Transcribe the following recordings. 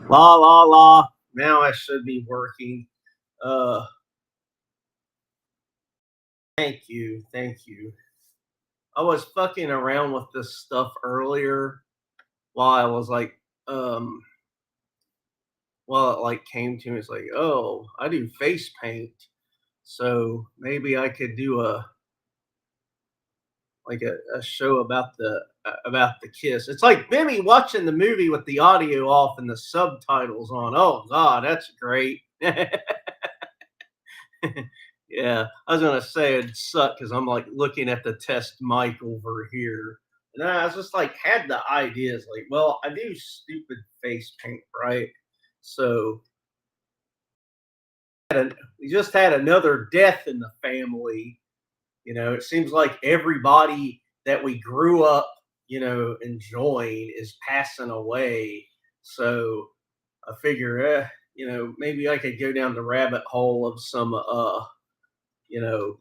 La la la. Now I should be working. Uh Thank you. Thank you. I was fucking around with this stuff earlier while I was like well it like came to me. It's like, oh, I do face paint. So maybe I could do a show about the kiss. It's like Benny watching the movie with the audio off and the subtitles on. Oh god, that's great. Yeah, I was gonna say it'd suck because I'm like looking at the test mic over here, and I was just like had the ideas like, well, I do stupid face paint, right? So we just had another death in the family. You know, it seems like everybody that we grew up, enjoying is passing away. So I figure, maybe I could go down the rabbit hole of some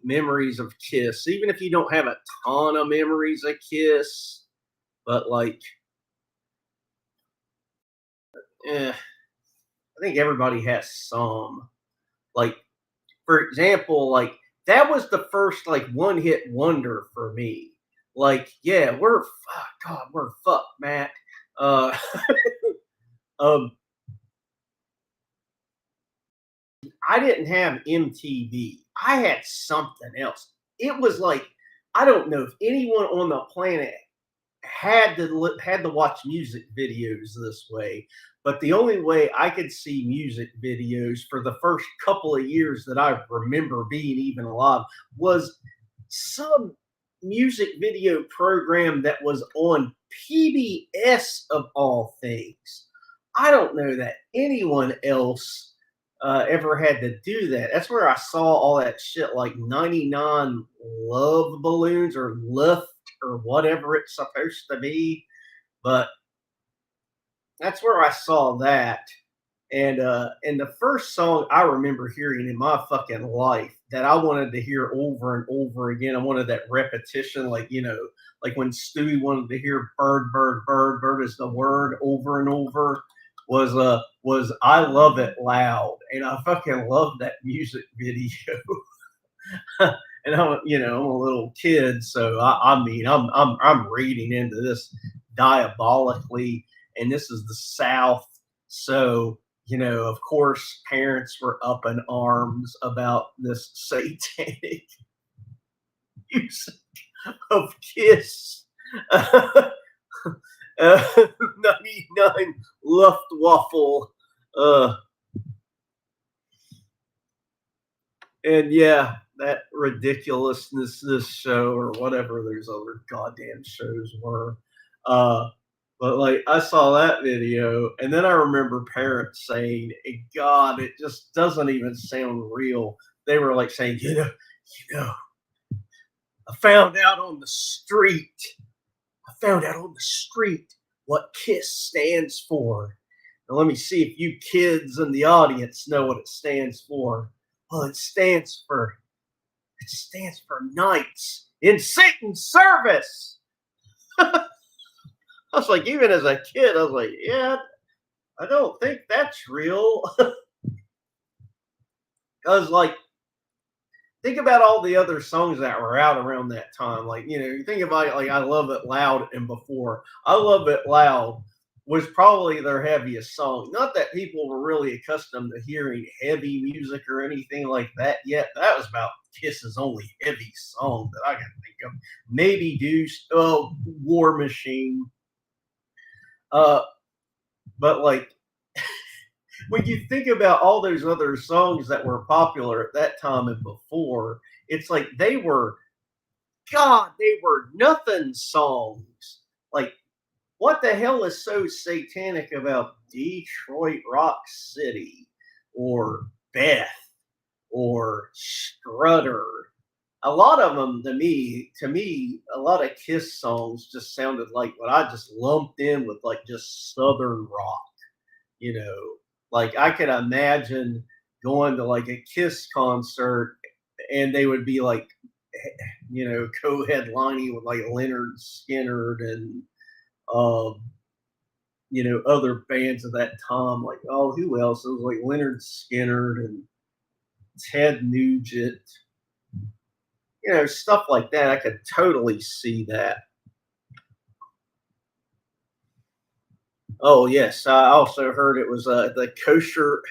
memories of Kiss, even if you don't have a ton of memories of Kiss, but like, I think everybody has some. Like, for example, like that was the first like one hit wonder for me. Like, yeah, we're fucked, Matt. Uh, um, I didn't have MTV. I had something else. It was like I don't know if anyone on the planet had to watch music videos this way. But the only way I could see music videos for the first couple of years that I remember being even alive was some music video program that was on PBS of all things. I don't know that anyone else ever had to do that. That's where I saw all that shit like 99 love balloons or lift or whatever it's supposed to be. But that's where I saw that. And the first song I remember hearing in my fucking life that I wanted to hear over and over again, I wanted that repetition, like like when Stewie wanted to hear "bird, bird, bird, bird" is the word over and over. Was "I Love It Loud," and I fucking love that music video. And I'm a little kid, so I mean I'm reading into this diabolically, and this is the South, so of course parents were up in arms about this satanic use of Kiss. uh, 99 Luftwaffe, uh, and yeah, that ridiculousness, this show or whatever those other goddamn shows were. Uh, but like I saw that video, and then I remember parents saying, "God, it just doesn't even sound real." They were like saying, you know, I found out on the street. I found out on the street what KISS stands for. Now let me see if you kids in the audience know what it stands for. Well, it stands for Knights in Satan's Service. I was like, even as a kid, I was like, yeah, I don't think that's real. I was like, think about all the other songs that were out around that time. Like, you think about it, like I Love It Loud and before. I Love It Loud was probably their heaviest song. Not that people were really accustomed to hearing heavy music or anything like that yet. That was about Kiss's only heavy song that I can think of. Maybe Deuce, War Machine. Uh, but like when you think about all those other songs that were popular at that time and before, it's like they were nothing songs. Like, what the hell is so satanic about Detroit Rock City or Beth or Strutter? A lot of them, to me, a lot of Kiss songs just sounded like what I just lumped in with like just Southern rock. You know, like I could imagine going to like a Kiss concert and they would be like, co-headlining with like Leonard Skinner and um, other bands of that time. Like, oh, who else? It was like Leonard Skinner and Ted Nugent, stuff like that. I could totally see that. Oh yes, I also heard it was the kosher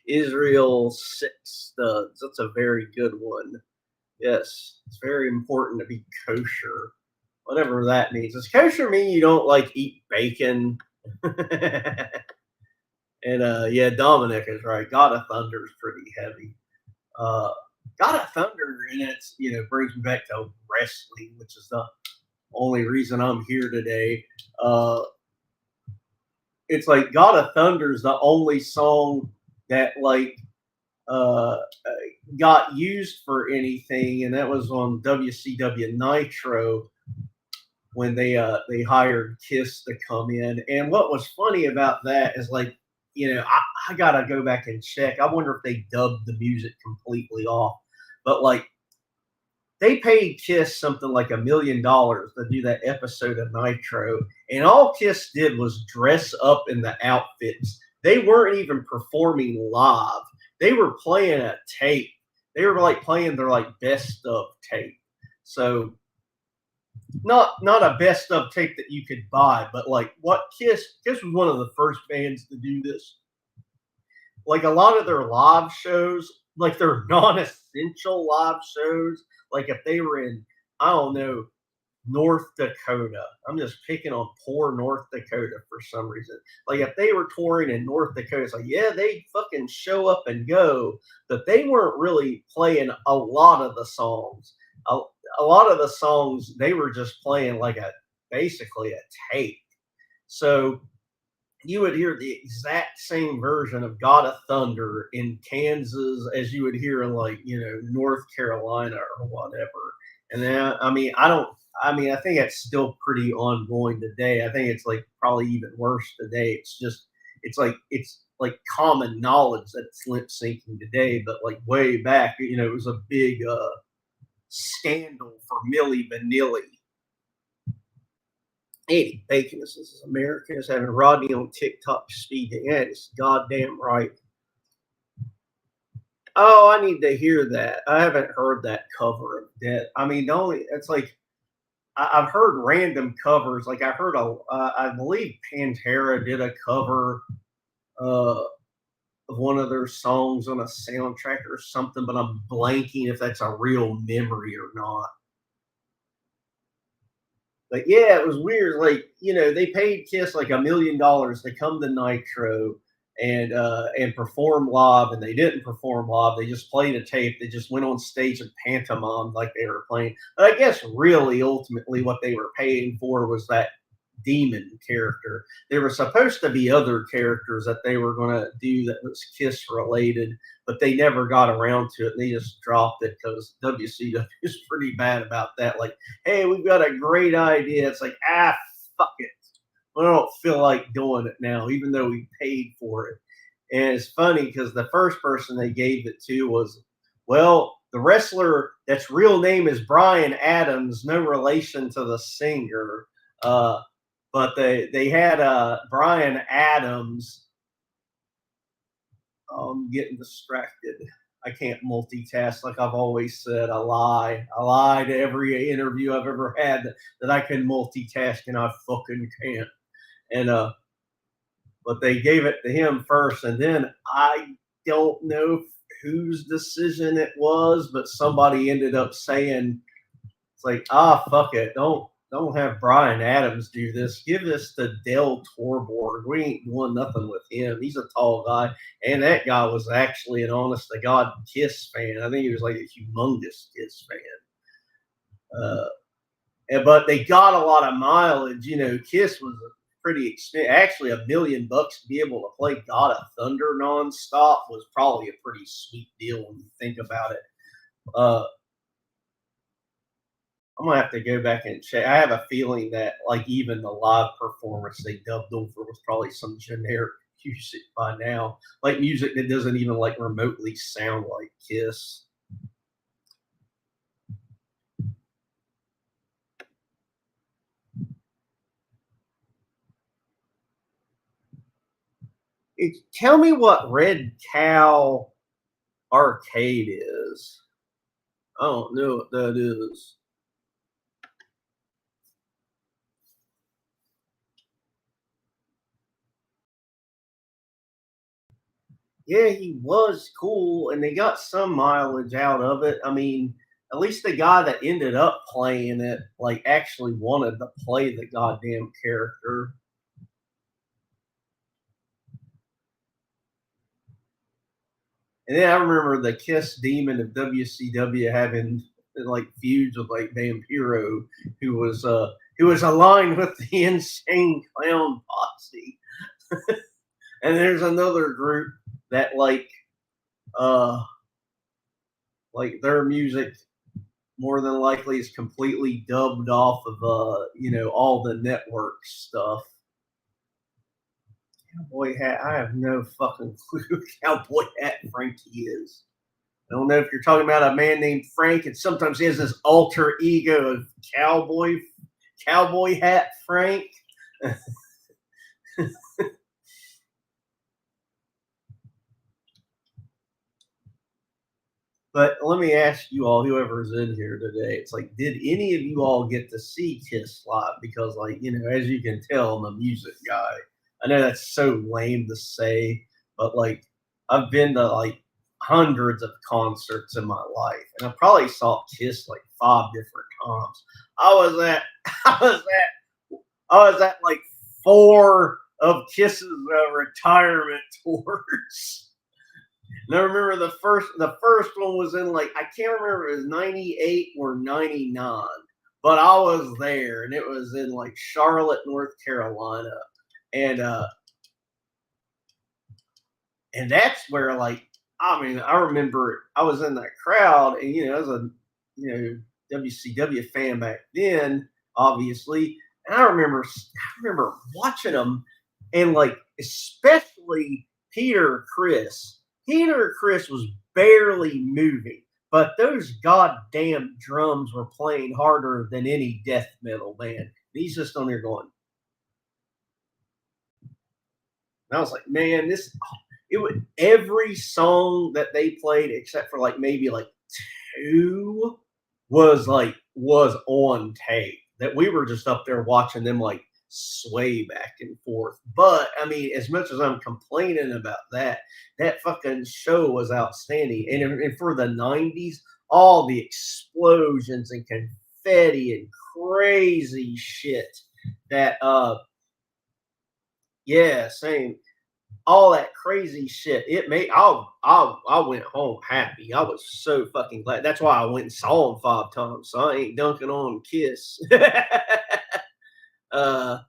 Israel six studs. That's a very good one. Yes, it's very important to be kosher, whatever that means. Does kosher mean you don't like eat bacon? And yeah, Dominic is right. God of Thunder is pretty heavy. Uh, God of Thunder, and it's brings me back to wrestling, which is the only reason I'm here today. Uh, it's like God of Thunder is the only song that uh, got used for anything, and that was on WCW Nitro when they hired Kiss to come in. And what was funny about that is I gotta go back and check. I wonder if they dubbed the music completely off, but they paid Kiss something like $1 million to do that episode of Nitro, and all Kiss did was dress up in the outfits. They weren't even performing live. They were playing a tape. They were playing their best of tape. So not a best of tape that you could buy, but what Kiss was one of the first bands to do this. Like a lot of their live shows, like their non-essential live shows, like if they were in, I don't know, North Dakota. I'm just picking on poor North Dakota for some reason. Like if they were touring in North Dakota, it's like, yeah, they fucking show up and go, but they weren't really playing a lot of the songs. A lot of the songs they were just playing basically a tape. So you would hear the exact same version of God of Thunder in Kansas as you would hear in North Carolina or whatever. And then I think it's still pretty ongoing today. I think it's probably even worse today. It's like common knowledge that it's lip syncing today, but way back, it was a big scandal for Milli Vanilli. Eddie Bacon, this is Americans having Rodney on TikTok speed. Yeah, it's goddamn right. Oh, I need to hear that. I haven't heard that cover of that. I mean, the only it's like I've heard random covers. Like I believe Pantera did a cover of one of their songs on a soundtrack or something, but I'm blanking if that's a real memory or not. But yeah, it was weird. They paid Kiss $1 million to come to Nitro and perform live, and they didn't perform live. They just played a tape. They just went on stage and pantomimed like they were playing. But I guess really, ultimately, what they were paying for was that demon character. There were supposed to be other characters that they were going to do that was Kiss related, but they never got around to it. They just dropped it because WCW is pretty bad about that. Like, hey, we've got a great idea. It's like, fuck it. I don't feel like doing it now, even though we paid for it. And it's funny because the first person they gave it to was, well, the wrestler that's real name is Brian Adams, no relation to the singer. But they had Brian Adams. I'm getting distracted. I can't multitask like I've always said. I lie. I lie to every interview I've ever had that I can multitask, and I fucking can't. And but they gave it to him first, and then I don't know whose decision it was, but somebody ended up saying, "It's like, fuck it, don't have Brian Adams do this. Give this to Del Torborg. We ain't doing nothing with him. He's a tall guy, and that guy was actually an honest to God Kiss fan. I think he was like a humongous Kiss fan. But they got a lot of mileage. Kiss was pretty expensive. Actually, $1 million to be able to play God of Thunder nonstop was probably a pretty sweet deal when you think about it. I'm gonna have to go back and check. I have a feeling that even the live performance they dubbed over was probably some generic music by now, like music that doesn't even remotely sound like Kiss. Tell me what Red Cow Arcade is. I don't know what that is. Yeah, he was cool, and they got some mileage out of it. I mean, at least the guy that ended up playing it, like, actually wanted to play the goddamn character. And then I remember the Kiss Demon of WCW having like feuds with like Vampiro, who was aligned with the Insane Clown Posse. And there's another group that uh like their music more than likely is completely dubbed off of all the network stuff. Cowboy Hat, I have no fucking clue who Cowboy Hat Frankie is. I don't know if you're talking about a man named Frank, and sometimes he has this alter ego of cowboy hat Frank. But let me ask you all, whoever's in here today, it's like, did any of you all get to see Kiss live? Because, like, as you can tell, I'm a music guy. I know that's so lame to say, but like, I've been to like hundreds of concerts in my life, and I probably saw Kiss like 5 different times. I was at, I was at, I was at like 4 of Kiss's retirement tours. And I remember the first one was in like, I can't remember if it was 98 or 99, but I was there, and it was in like Charlotte, North Carolina. And and that's where, like, I mean, I remember I was in that crowd, and I was a WCW fan back then, obviously. And I remember watching them, and like, especially Peter Chris was barely moving, but those goddamn drums were playing harder than any death metal band. He's just on there going. And I was like, man, it would every song that they played except for like maybe like two was on tape, that we were just up there watching them like sway back and forth. But I mean, as much as I'm complaining about that, that fucking show was outstanding. And for the 90s, all the explosions and confetti and crazy shit that yeah, same, all that crazy shit. It made I went home happy. I was so fucking glad. That's why I went and saw him 5 times. So I ain't dunking on Kiss. uh,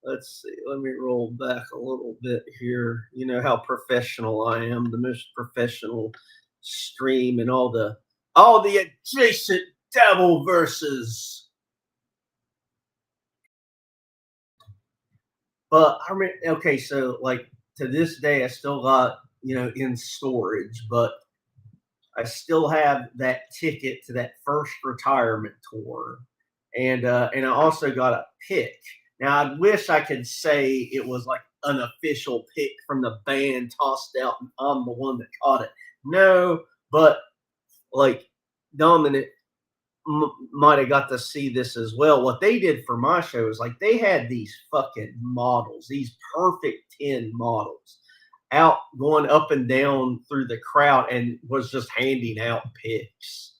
let's see. Let me roll back a little bit here. You know how professional I am. The most professional stream, and all the adjacent devil verses. But I mean, okay, so like, to this day, I still got in storage, but I still have that ticket to that first retirement tour, and I also got a pick. Now I wish I could say it was like an official pick from the band tossed out, and I'm the one that caught it. No, but like, Dominic might have got to see this as well. What they did for my show is like, they had these fucking models, these perfect 10 models out going up and down through the crowd, and was just handing out picks.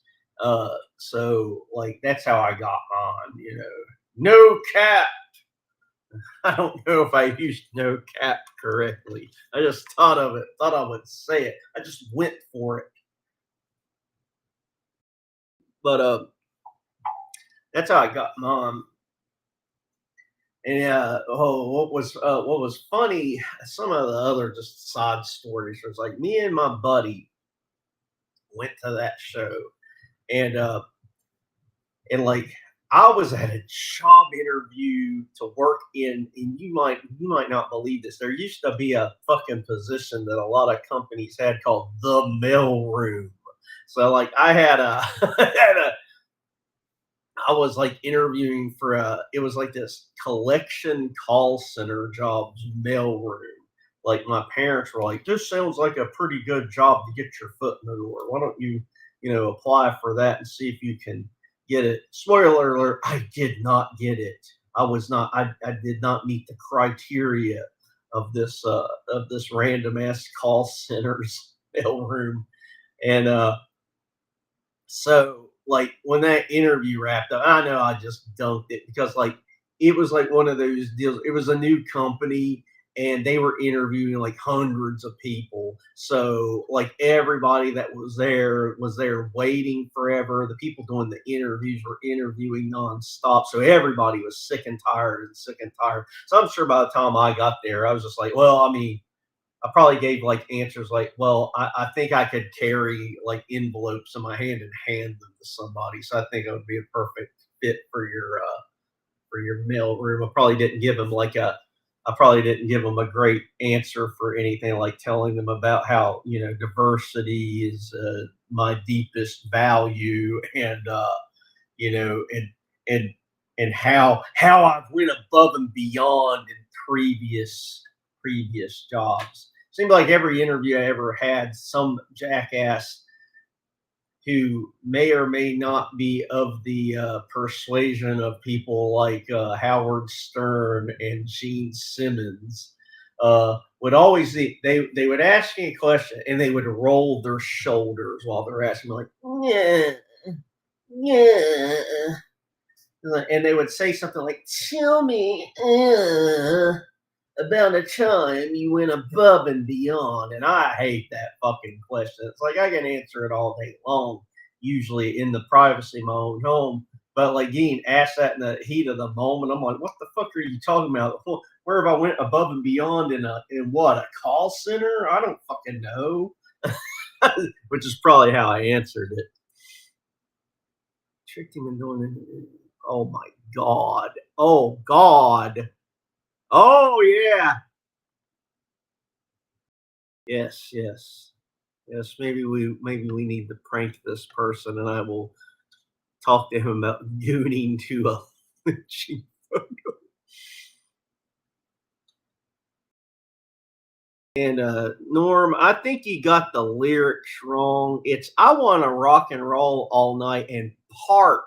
So like, that's how I got mine. No cap. I don't know if I used no cap correctly. I just thought I would say it. I just went for it. But that's how I got mine. And what was funny, some of the other just side stories was like, me and my buddy went to that show, and and like, I was at a job interview to work and you might not believe this. There used to be a fucking position that a lot of companies had called the mail room. So like, I had a I was like interviewing for it was like this collection call center jobs mailroom. like my parents were like, "This sounds like a pretty good job to get your foot in the door. Why don't you, apply for that and see if you can get it?" Spoiler alert: I did not get it. I was not. I did not meet the criteria of this random ass call center's mailroom, and so, like, when that interview wrapped up, I know I just dunked it because, like, it was like one of those deals. It was a new company and they were interviewing like hundreds of people. So, like, everybody that was there waiting forever. The people doing the interviews were interviewing nonstop. So, everybody was sick and tired and sick and tired. So, I'm sure by the time I got there, I was just like, well, I mean, I probably gave like answers like, well, I think I could carry like envelopes in my hand and hand them to somebody. So I think it would be a perfect fit for your mail room. I probably didn't give them a great answer for anything like telling them about how, diversity is my deepest value, and you know, and and and how I've went above and beyond in previous jobs. Seemed like every interview I ever had, some jackass who may or may not be of the persuasion of people like Howard Stern and Gene Simmons, would always they would ask me a question and they would roll their shoulders while they're asking me, like, yeah, yeah, and they would say something like, "Tell me about a time you went above and beyond." And I hate that fucking question. It's like I can answer it all day long, usually in the privacy of my own home. But like getting asked that in the heat of the moment, I'm like, what the fuck are you talking about? Where have I went above and beyond in what, a call center? I don't fucking know. Which is probably how I answered it. Tricked him into doing it. Oh my god. Oh god. Oh yeah. Yes, yes. Yes, maybe we need to prank this person, and I will talk to him about gooning to a lynching. And Norm, I think you got the lyrics wrong. It's "I want to rock and roll all night and part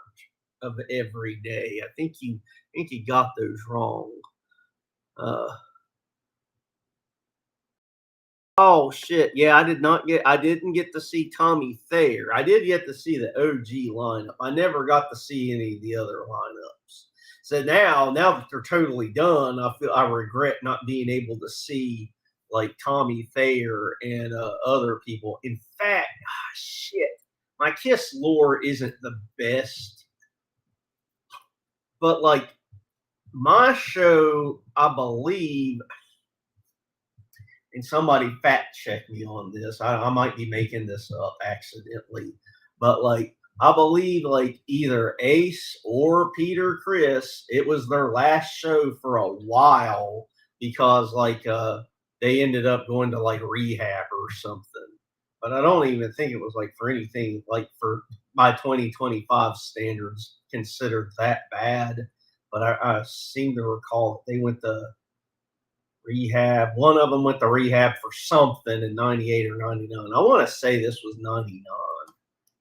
of every day." I think you got those wrong. Uh, oh shit, yeah, I didn't get to see Tommy Thayer. I did get to see the OG lineup. I never got to see any of the other lineups. So now that they're totally done, I regret not being able to see like Tommy Thayer and other people. In fact, shit, my Kiss lore isn't the best, but like my show, I believe, and somebody fact check me on this. I might be making this up accidentally, but like I believe like either Ace or Peter Chris, it was their last show for a while because like they ended up going to like rehab or something. But I don't even think it was like for anything like for my 2025 standards considered that bad. But I seem to recall that they went to rehab. One of them went to rehab for something in 98 or 99. I want to say this was 99.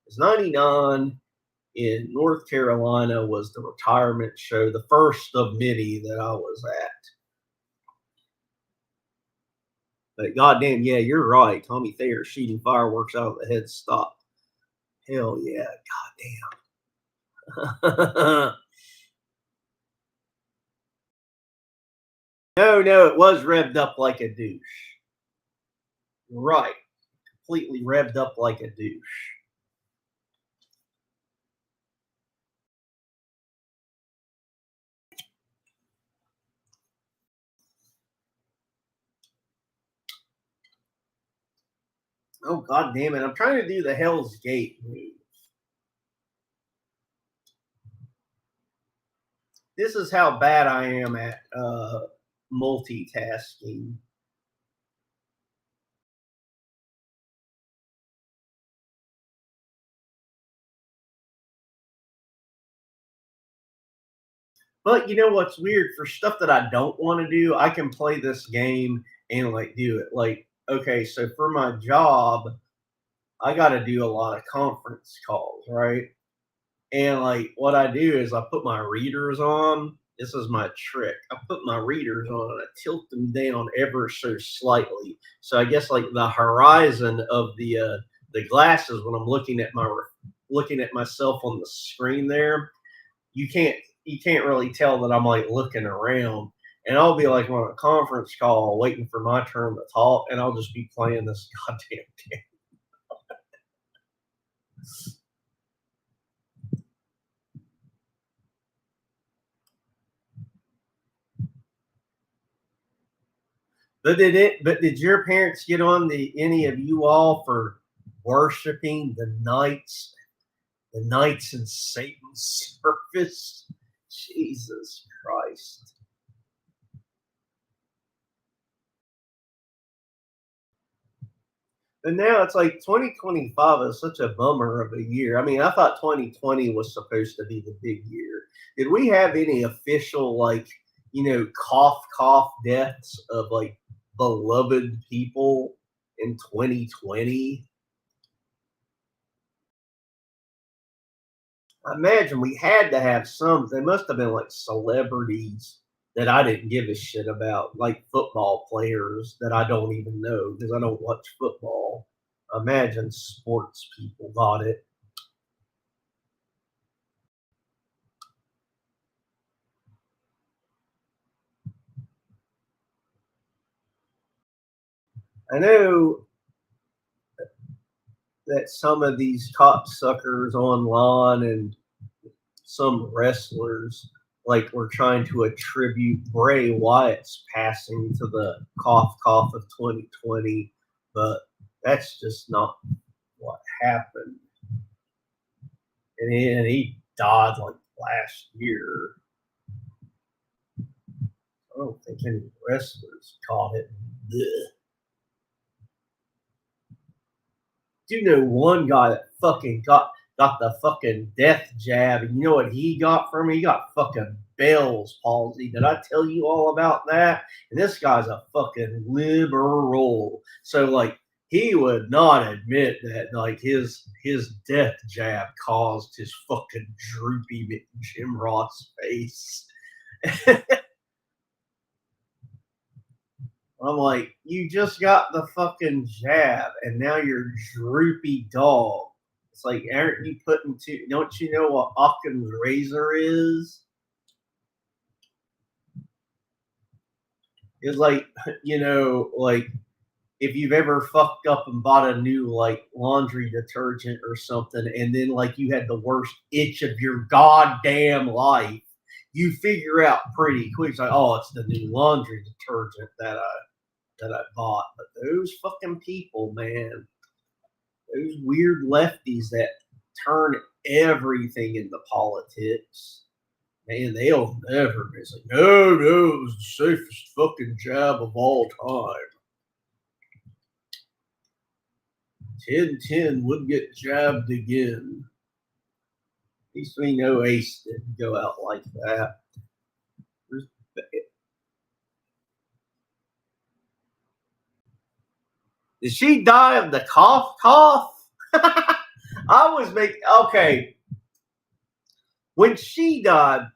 It's 99 in North Carolina was the retirement show, the first of many that I was at. But goddamn, yeah, you're right. Tommy Thayer shooting fireworks out of the head stop. Hell yeah, goddamn. No, no, it was revved up like a douche. Right. Completely revved up like a douche. Oh god damn it! I'm trying to do the Hell's Gate move. This is how bad I am at multitasking. But you know what's weird? For stuff that I don't want to do, I can play this game and like do it. Like, okay, so for my job, I got to do a lot of conference calls, right? And like what I do is I put my readers on. This is my trick. I put my readers on and I tilt them down ever so slightly. So I guess like the horizon of the glasses when I'm looking at myself on the screen there, you can't you can't really tell that I'm like looking around. And I'll be like on a conference call waiting for my turn to talk, and I'll just be playing this goddamn game. But did your parents get on the any of you all for worshiping the knights in Satan's service? Jesus Christ. And now it's like 2025 is such a bummer of a year. I mean, I thought 2020 was supposed to be the big year. Did we have any official, like, cough deaths of like beloved people in 2020? I imagine we had to have some. They must have been like celebrities that I didn't give a shit about, like football players that I don't even know because I don't watch football. I imagine sports people got it. I know that some of these cocksuckers online and some wrestlers like were trying to attribute Bray Wyatt's passing to the cough of 2020, but that's just not what happened. And he died like last year. I don't think any wrestlers caught it. Blech. Do know one guy that fucking got the fucking death jab, and you know what he got from me? He got fucking Bell's palsy. Did I tell you all about that? And this guy's a fucking liberal, so like he would not admit that like his death jab caused his fucking droopy Jim Ross face. I'm like, you just got the fucking jab, and now you're droopy dog. It's like, aren't you putting two? Don't you know what Occam's razor is? It's like, like if you've ever fucked up and bought a new like laundry detergent or something, and then like you had the worst itch of your goddamn life, you figure out pretty quick. It's like, oh, it's the new laundry detergent that I bought. But those fucking people, man, those weird lefties that turn everything into politics, man, they'll never be like, no, it was the safest fucking jab of all time. 10-10 would get jabbed again. At least we know Ace didn't go out like that. Did she die of the cough? I was making okay. When she died,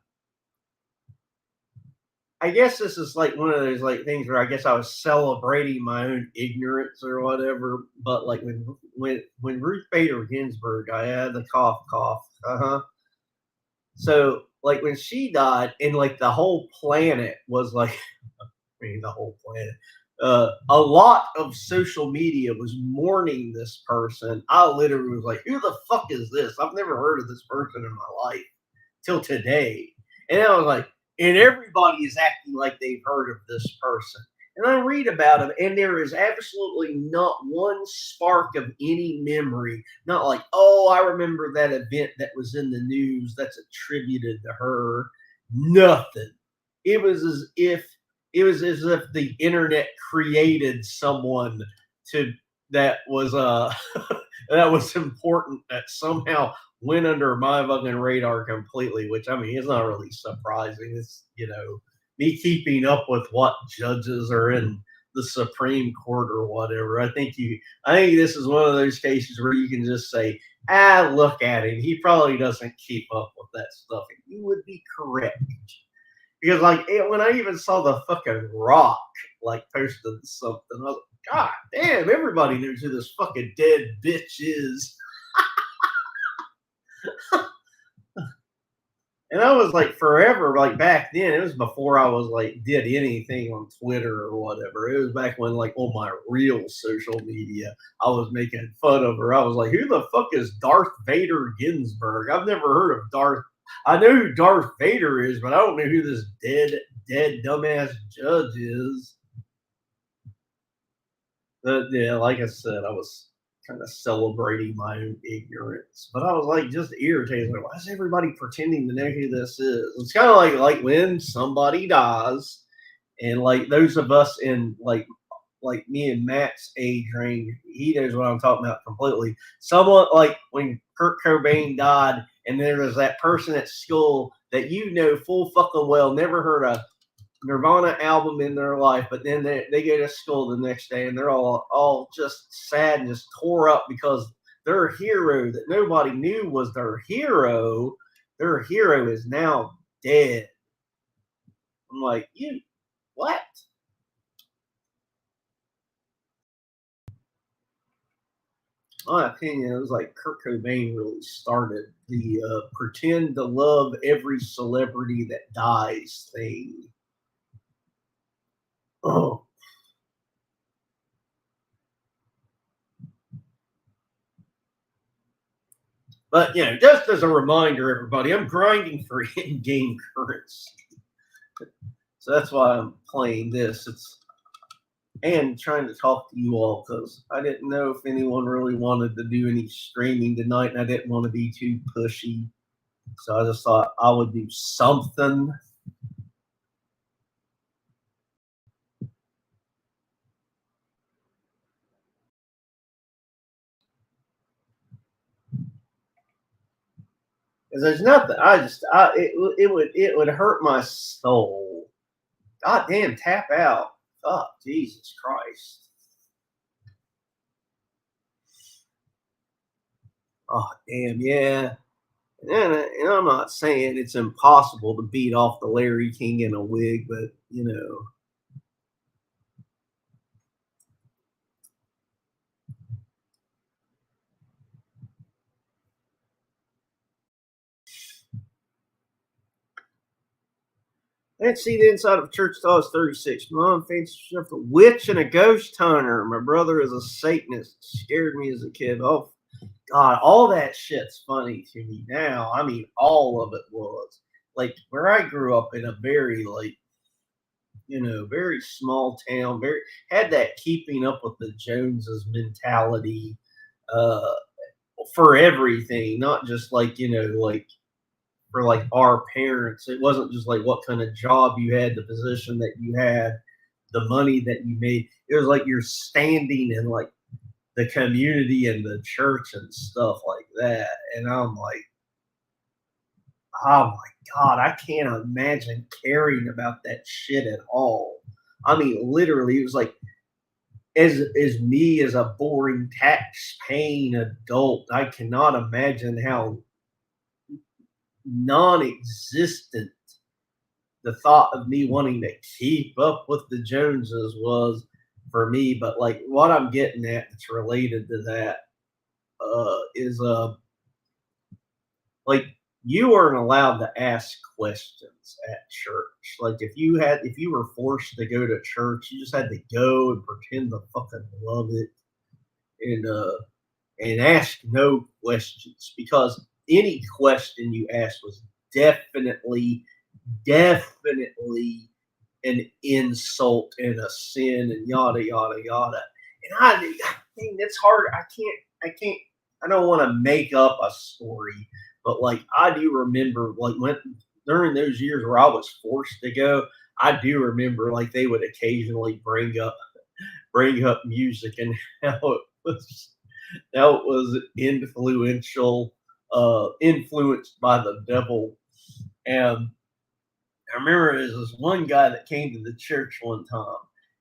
I guess this is like one of those like things where I guess I was celebrating my own ignorance or whatever. But like when Ruth Bader Ginsburg, I had the cough. Uh-huh. So like when she died, and like the whole planet was like, I mean the whole planet. A lot of social media was mourning this person. I literally was like, "Who the fuck is this? I've never heard of this person in my life till today." And I was like, and everybody is acting like they've heard of this person. And I read about him, and there is absolutely not one spark of any memory. Not like, oh, I remember that event that was in the news that's attributed to her. Nothing. It was as if the internet created someone to that was that was important that somehow went under my fucking radar completely, which I mean it's not really surprising. It's me keeping up with what judges are in the Supreme Court or whatever. I think this is one of those cases where you can just say, look at him. He probably doesn't keep up with that stuff. And you would be correct. Because when I even saw the fucking Rock posted something, I was like, God damn, everybody knows who this fucking dead bitch is. And I was forever, back then, it was before I was did anything on Twitter or whatever. It was back when on my real social media, I was making fun of her. I was like, who the fuck is Darth Vader Ginsburg? I've never heard of Darth. I know who Darth Vader is, but I don't know who this dead dumbass judge is. But yeah, like I said, I was kind of celebrating my own ignorance, but I was just irritated. Why is everybody pretending to know who this is? It's kind of like when somebody dies, and those of us in me and Matt's age range, he knows what I'm talking about completely. Someone when Kurt Cobain died, and there was that person at school that full fucking well never heard a Nirvana album in their life, but then they go to school the next day and they're all just sad and just tore up because their hero that nobody knew was their hero is now dead. I'm like, you what? My opinion, it was Kurt Cobain really started the pretend to love every celebrity that dies thing. Oh. But just as a reminder, everybody, I'm grinding for in-game currency, so that's why I'm playing this. And trying to talk to you all because I didn't know if anyone really wanted to do any streaming tonight, and I didn't want to be too pushy, so I just thought I would do something. Because there's nothing. It would hurt my soul. God damn, tap out. Oh, Jesus Christ. Oh, damn, yeah. And I'm not saying it's impossible to beat off the Larry King in a wig, but I didn't see the inside of a church until I was 36. Mom fancy herself a witch and a ghost hunter. My brother is a Satanist. Scared me as a kid. Oh, God, all that shit's funny to me now. I mean, all of it was. Where I grew up in a very, very small town, had that keeping up with the Joneses mentality for everything, not just for our parents. It wasn't just what kind of job you had, the position that you had, the money that you made. It was you're standing in the community and the church and stuff like that. And I'm like, oh my God, I can't imagine caring about that shit at all. I mean, literally, it was as me as a boring tax paying adult, I cannot imagine how non-existent the thought of me wanting to keep up with the Joneses was for me. But what I'm getting at that's related to that is you weren't allowed to ask questions at church. If you were forced to go to church, you just had to go and pretend to fucking love it and ask no questions, because any question you asked was definitely an insult and a sin and yada yada yada. And I mean, it's hard. I don't want to make up a story, but I do remember when during those years where I was forced to go, I do remember they would occasionally bring up music and how it was influenced by the devil. And I remember there was this one guy that came to the church one time,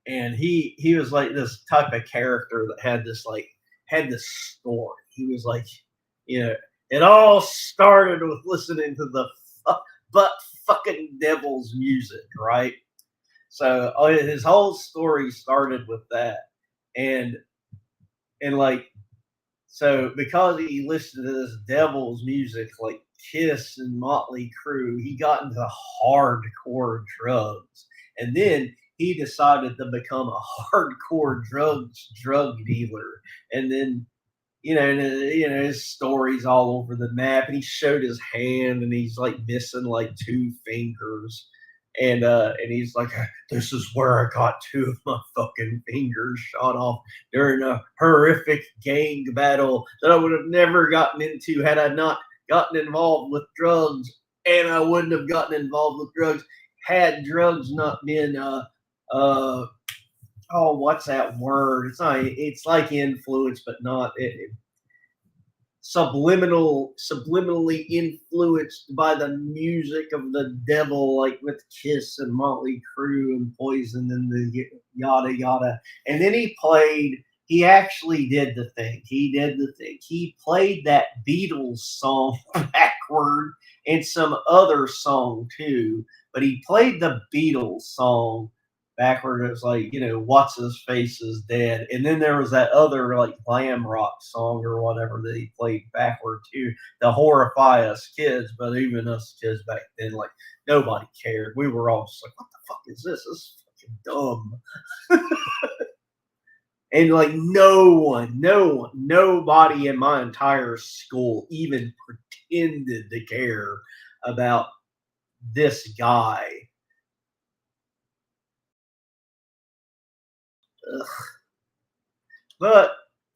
and he was like this type of character that had this story. He was like, you know, it all started with listening to the butt fucking devil's music, right? So his whole story started with that, and like so because he listened to this devil's music like Kiss and Motley Crue, he got into hardcore drugs, and then he decided to become a hardcore drug dealer, and then his stories all over the map, and he showed his hand, and he's like missing like two fingers, and he's like, "This is where I got two of my fucking fingers shot off during a horrific gang battle that I would have never gotten into had I not gotten involved with drugs, and I wouldn't have gotten involved with drugs had drugs not been uh." Oh, what's that word? It's not. It's like influence, but not subliminally influenced by the music of the devil, like with Kiss and Motley Crue and Poison and the yada yada. And then he actually did the thing. He did the thing. He played that Beatles song backward and some other song too, but he played the Beatles song backward. It was like, what's his face is dead, and then there was that other like glam rock song or whatever that he played backward too, to horrify us kids. But even us kids back then, like, nobody cared. We were all just like, what the fuck is this? This is fucking dumb. And like nobody in my entire school even pretended to care about this guy. Ugh. But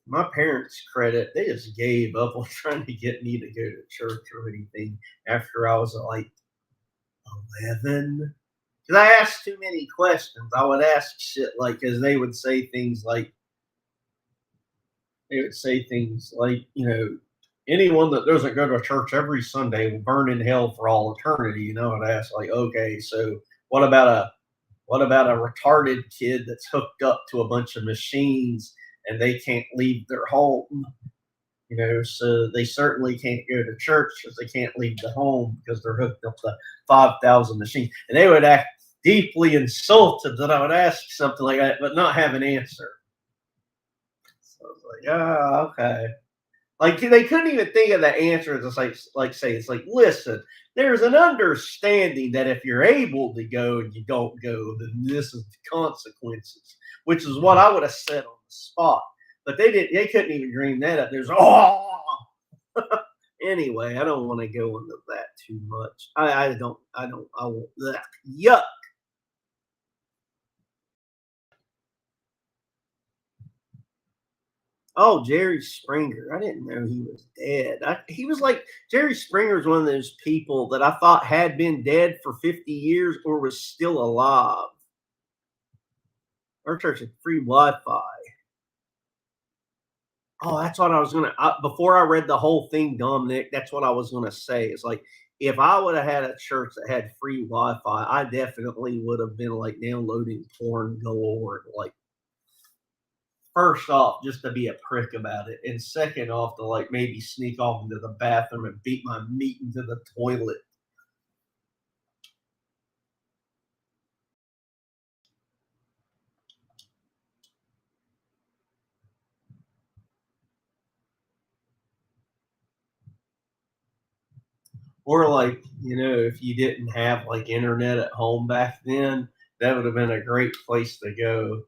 my parents' credit, they just gave up on trying to get me to go to church or anything after I was like 11. Because I asked too many questions. I would ask shit like, because they would say things like, anyone that doesn't go to church every Sunday will burn in hell for all eternity. I'd ask like, okay, so what about a retarded kid that's hooked up to a bunch of machines and they can't leave their home? So they certainly can't go to church because they can't leave the home because they're hooked up to 5,000 machines. And they would act deeply insulted that I would ask something like that, but not have an answer. So I was like, oh, okay. Like they couldn't even think of the answer. It's it's like, listen, there's an understanding that if you're able to go and you don't go, then this is the consequences, which is what I would have said on the spot. But they couldn't even dream that up. There's anyway, I don't want to go into that too much. I won't. Yuck. Oh, Jerry Springer. I didn't know he was dead. He was like, Jerry Springer is one of those people that I thought had been dead for 50 years or was still alive. Our church had free Wi-Fi. Oh, that's what I was before I read the whole thing, Dominic, that's what I was gonna say. It's like, if I would have had a church that had free Wi-Fi, I definitely would have been like downloading porn galore, like, first off, just to be a prick about it, and second off, to like maybe sneak off into the bathroom and beat my meat into the toilet. Or like, if you didn't have like internet at home back then, that would have been a great place to go.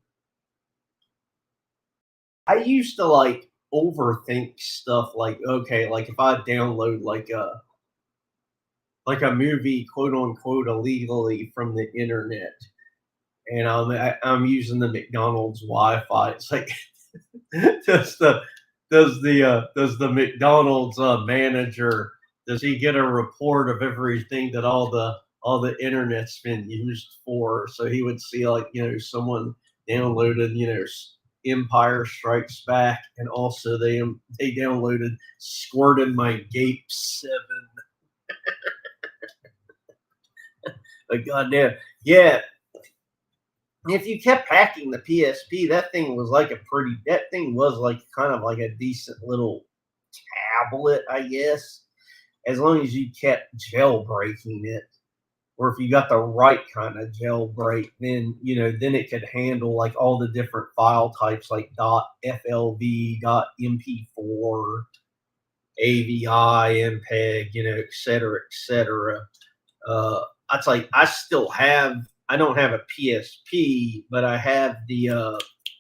I used to like overthink stuff like, okay, like if I download like a movie, quote unquote, illegally from the internet, and I'm using the McDonald's Wi-Fi. It's like, does the does the McDonald's manager, does he get a report of everything that all the internet's been used for? So he would see like, someone downloaded, Empire Strikes Back, and also they downloaded Squirting My Gape 7. Like, goddamn, yeah. If you kept hacking the PSP, that thing was like kind of like a decent little tablet, I guess, as long as you kept jailbreaking it. Or if you got the right kind of jailbreak, then then it could handle like all the different file types like .flv, .mp4, AVI, MPEG, et cetera, et cetera. It's like I don't have a PSP, but I have the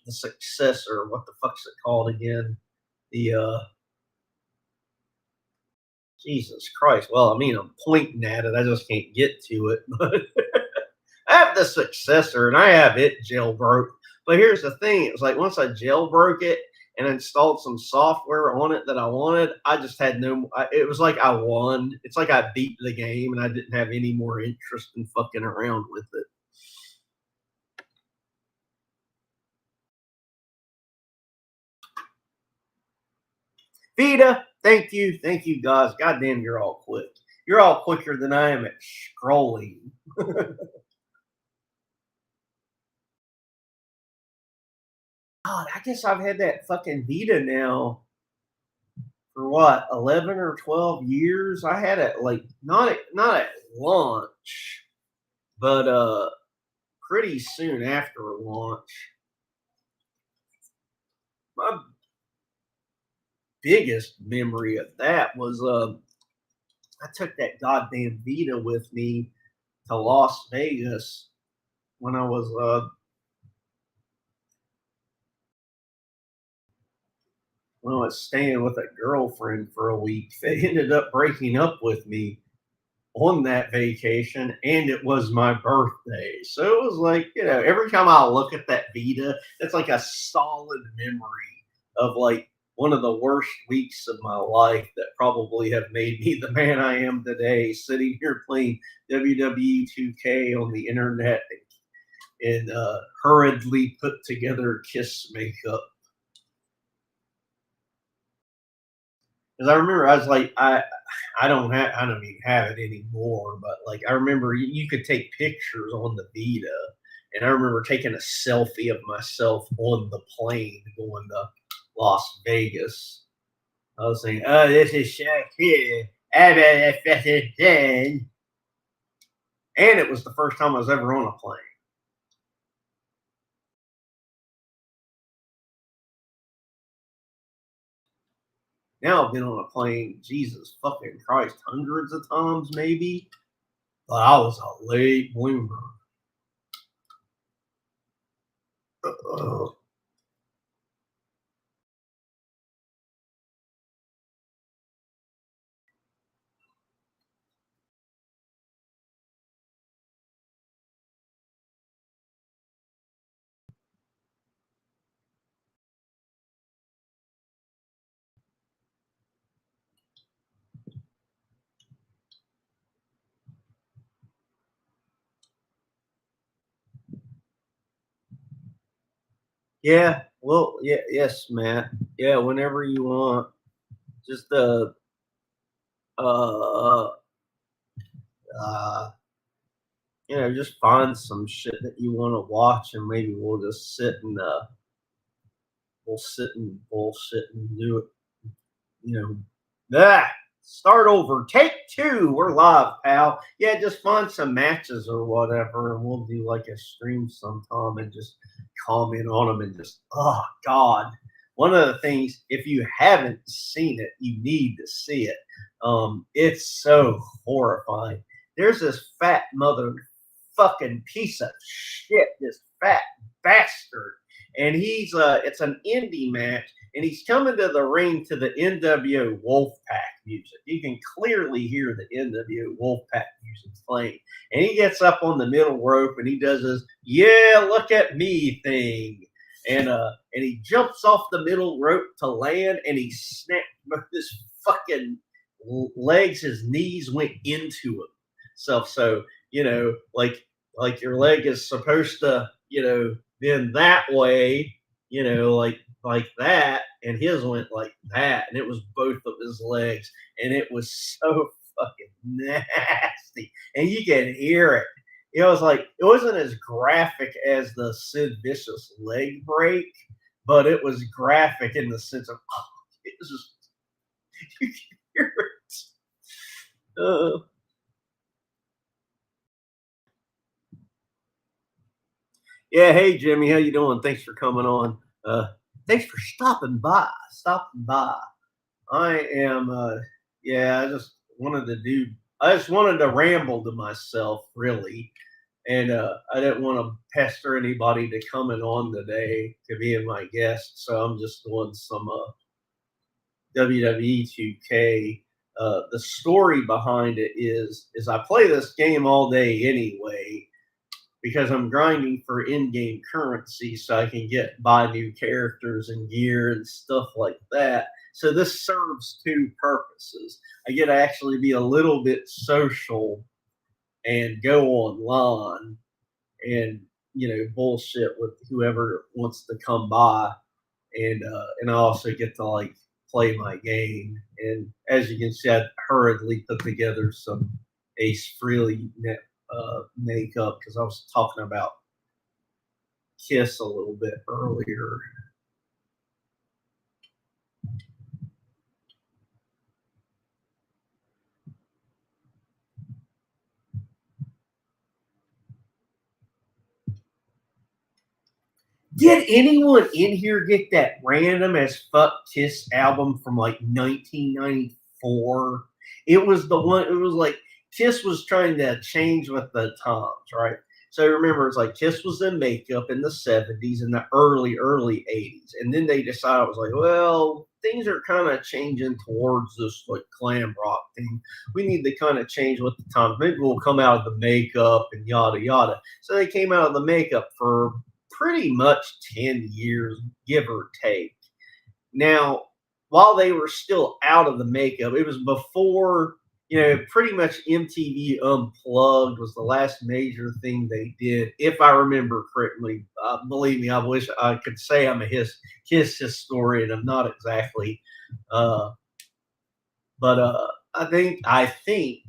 successor. What the fuck's it called again? The Jesus Christ. Well, I mean, I'm pointing at it. I just can't get to it. But I have the successor and I have it jailbroke. But here's the thing: it was like once I jailbroke it and installed some software on it that I wanted, I just had no. It was like I won. It's like I beat the game and I didn't have any more interest in fucking around with it. Vita, thank you, guys. Goddamn, you're all quick. You're all quicker than I am at scrolling. God, I guess I've had that fucking Vita now for what, 11 or 12 years. I had it like not at launch, but pretty soon after launch. My biggest memory of that was I took that goddamn Vita with me to Las Vegas when I was staying with a girlfriend for a week that ended up breaking up with me on that vacation, and it was my birthday. So it was like, every time I look at that Vita, it's like a solid memory of like one of the worst weeks of my life that probably have made me the man I am today, sitting here playing WWE 2K on the internet and hurriedly put together Kiss makeup. Because I remember I was like, I don't even have it anymore, but like I remember you could take pictures on the Vita, and I remember taking a selfie of myself on the plane going to Las Vegas. I was saying, "Oh, this is Shaq here." And it was the first time I was ever on a plane. Now I've been on a plane, Jesus fucking Christ, hundreds of times maybe, but I was a late bloomer. Yeah, well, yeah, yes, Matt. Yeah, whenever you want, just uh, uh, just find some shit that you want to watch, and maybe we'll sit and bullshit and do it. You know, that start over, take two. We're live, pal. Yeah, just find some matches or whatever, and we'll do like a stream sometime and just comment on them and just oh god. One of the things, if you haven't seen it, you need to see it. It's so horrifying. There's this fat motherfucking piece of shit, this fat bastard, and it's an indie match, and he's coming to the ring to the NWO Wolfpack music. You can clearly hear the NWO Wolfpack music playing. And he gets up on the middle rope and he does his "yeah, look at me" thing. And he jumps off the middle rope to land, and he snapped his fucking legs, his knees went into him. So like your leg is supposed to, bend that way, like that, and his went like that, and it was both of his legs, and it was so fucking nasty, and you can hear it. It was like it wasn't as graphic as the Sid Vicious leg break, but it was graphic in the sense of it was just you can hear it. Yeah, hey Jimmy, how you doing? Thanks for coming on. Uh, thanks for stopping by. Stopping by. I am. Yeah, I just wanted to do. I just wanted to ramble to myself, really, and I didn't want to pester anybody to coming on today to being my guest. So I'm just doing some WWE 2K. The story behind it is I play this game all day anyway because I'm grinding for in-game currency so I can buy new characters and gear and stuff like that. So this serves two purposes. I get to actually be a little bit social and go online and bullshit with whoever wants to come by, and I also get to like play my game. And as you can see, I hurriedly put together some Ace Frehley makeup because I was talking about Kiss a little bit earlier. Did anyone in here get that random as fuck Kiss album from like 1994? It was the one. It was like Kiss was trying to change with the times, right? So remember, it's like Kiss was in makeup in the 70s and the early 80s, and then they decided it was like, well, things are kind of changing towards this like glam rock thing. We need to kind of change with the times. Maybe we'll come out of the makeup and yada yada. So they came out of the makeup for pretty much 10 years, give or take. Now, while they were still out of the makeup, it was before, pretty much MTV Unplugged was the last major thing they did, if I remember correctly. Believe me, I wish I could say I'm a Kiss historian. I'm not exactly. Uh, but I think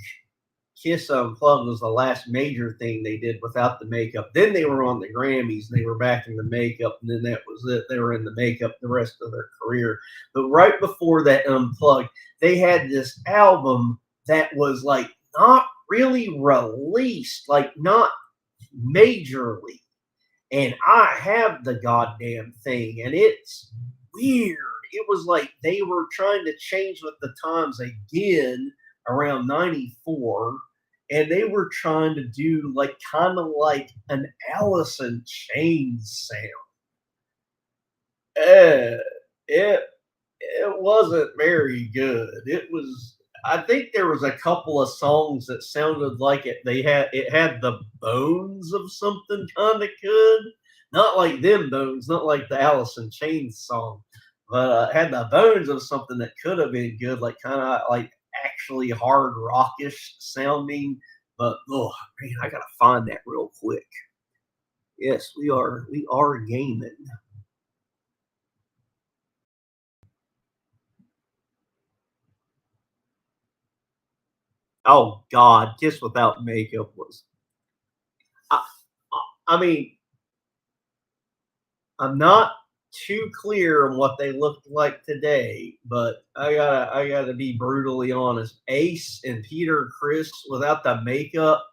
Kiss Unplugged was the last major thing they did without the makeup. Then they were on the Grammys and they were back in the makeup, and then that was it. They were in the makeup the rest of their career. But right before that Unplugged, they had this album that was like not really released, like not majorly. And I have the goddamn thing, and it's weird. It was like they were trying to change with the times again around 94, and they were trying to do like kind of like an Alice in Chains sound. It wasn't very good. It was. I think there was a couple of songs that sounded like it had the bones of something kind of good, not like them bones, not like the Alice in Chains song, but had the bones of something that could have been good, like kind of like actually hard rockish sounding. But oh man, I gotta find that real quick. Yes, we are gaming. Oh God, Kiss without makeup was. I, I mean, I'm not too clear on what they looked like today, but I gotta be brutally honest. Ace and Peter Chris without the makeup,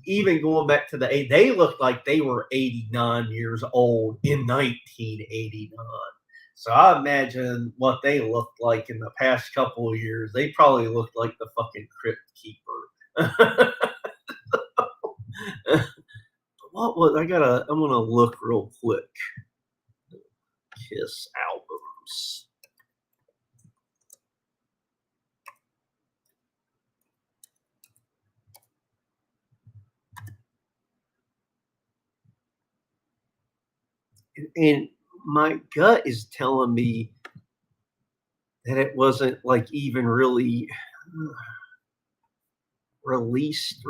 even going back to the eight, they looked like they were 89 years old in 1989. So I imagine what they looked like in the past couple of years. They probably looked like the fucking crypt keeper. What was I gotta? I'm gonna look real quick. Kiss albums. And my gut is telling me that it wasn't like even really released,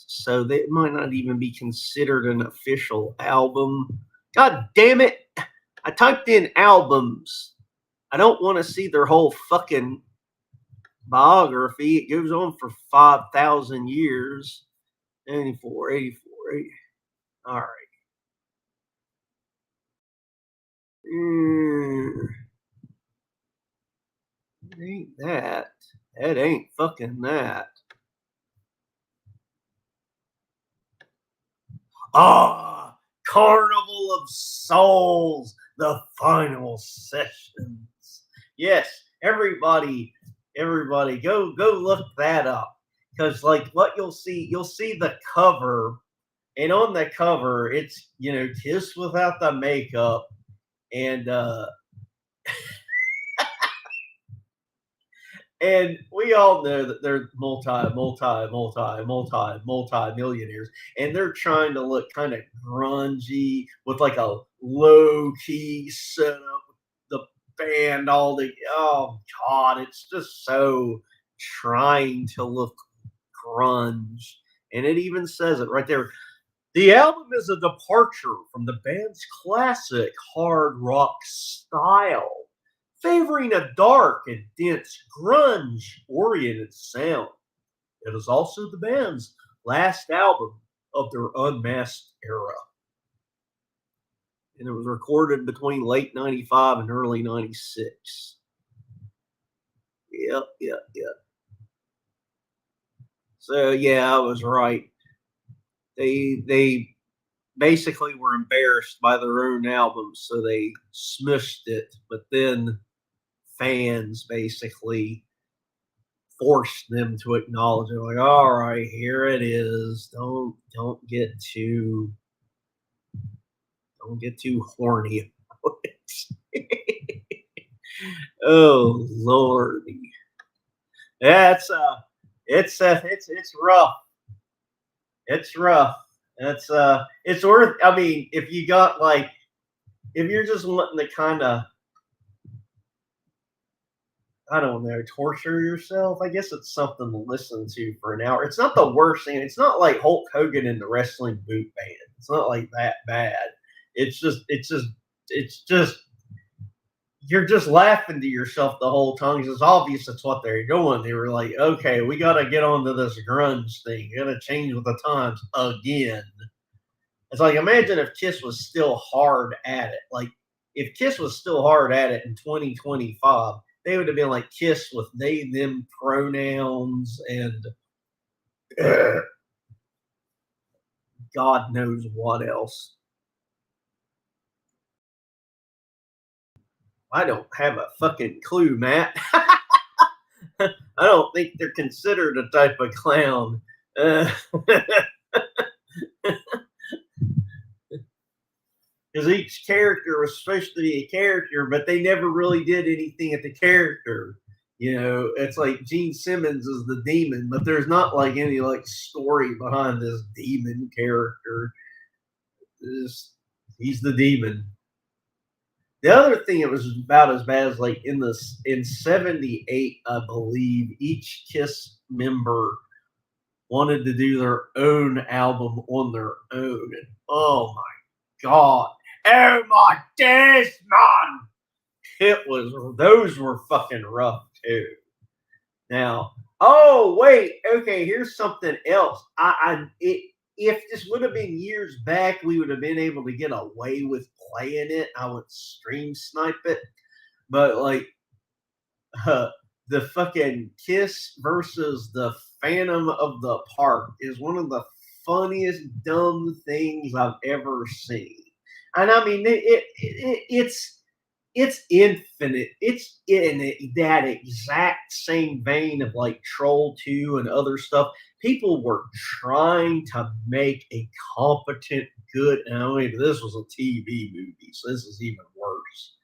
so that might not even be considered an official album. God damn it! I typed in albums. I don't want to see their whole fucking biography. It goes on for 5,000 years. 84, 84, 80. All right. Mm, it ain't that. That ain't fucking that. Ah, Carnival of Souls, the final sessions. Yes, everybody, go look that up. Because like what you'll see the cover, and on the cover, it's Kiss without the makeup, and and we all know that they're multi millionaires, and they're trying to look kind of grungy with like a low key setup, the band, all the oh god, it's just so trying to look grunge, and it even says it right there. The album is a departure from the band's classic hard rock style, favoring a dark and dense grunge oriented sound. It is also the band's last album of their unmasked era, and it was recorded between late 95 and early 96. Yep, yep, yep. So, yeah, I was right. They basically were embarrassed by their own album, so they smushed it. But then fans basically forced them to acknowledge it. Like, all right, here it is. Don't get too horny. Oh lordy, that's it's rough. It's rough. It's worth. I mean, if you got like if you're just wanting to kind of I don't know, torture yourself. I guess it's something to listen to for an hour. It's not the worst thing. It's not like Hulk Hogan in the wrestling boot band. It's not like that bad. It's just you're just laughing to yourself the whole time. It's obvious that's what they're doing. They were like, okay, we got to get onto this grunge thing. Got to change with the times again. It's like imagine if Kiss was still hard at it. Like if Kiss was still hard at it in 2025, they would have been like Kiss with they them pronouns and God knows what else. I don't have a fucking clue, Matt. I don't think they're considered a type of clown. Because each character was supposed to be a character, but they never really did anything at the character. It's like Gene Simmons is the demon, but there's not like any like story behind this demon character. He's the demon. The other thing it was about as bad as like in '78, I believe each Kiss member wanted to do their own album on their own. And oh my god. Oh my days, man. Those were fucking rough too. Now, oh wait, okay, here's something else. If this would have been years back, we would have been able to get away with playing it. I would stream snipe it, but like the fucking Kiss versus the Phantom of the Park is one of the funniest dumb things I've ever seen. And I mean, it's infinite. It's in that exact same vein of like Troll 2 and other stuff. People were trying to make a competent, good. And I mean, this was a TV movie, so this is even worse.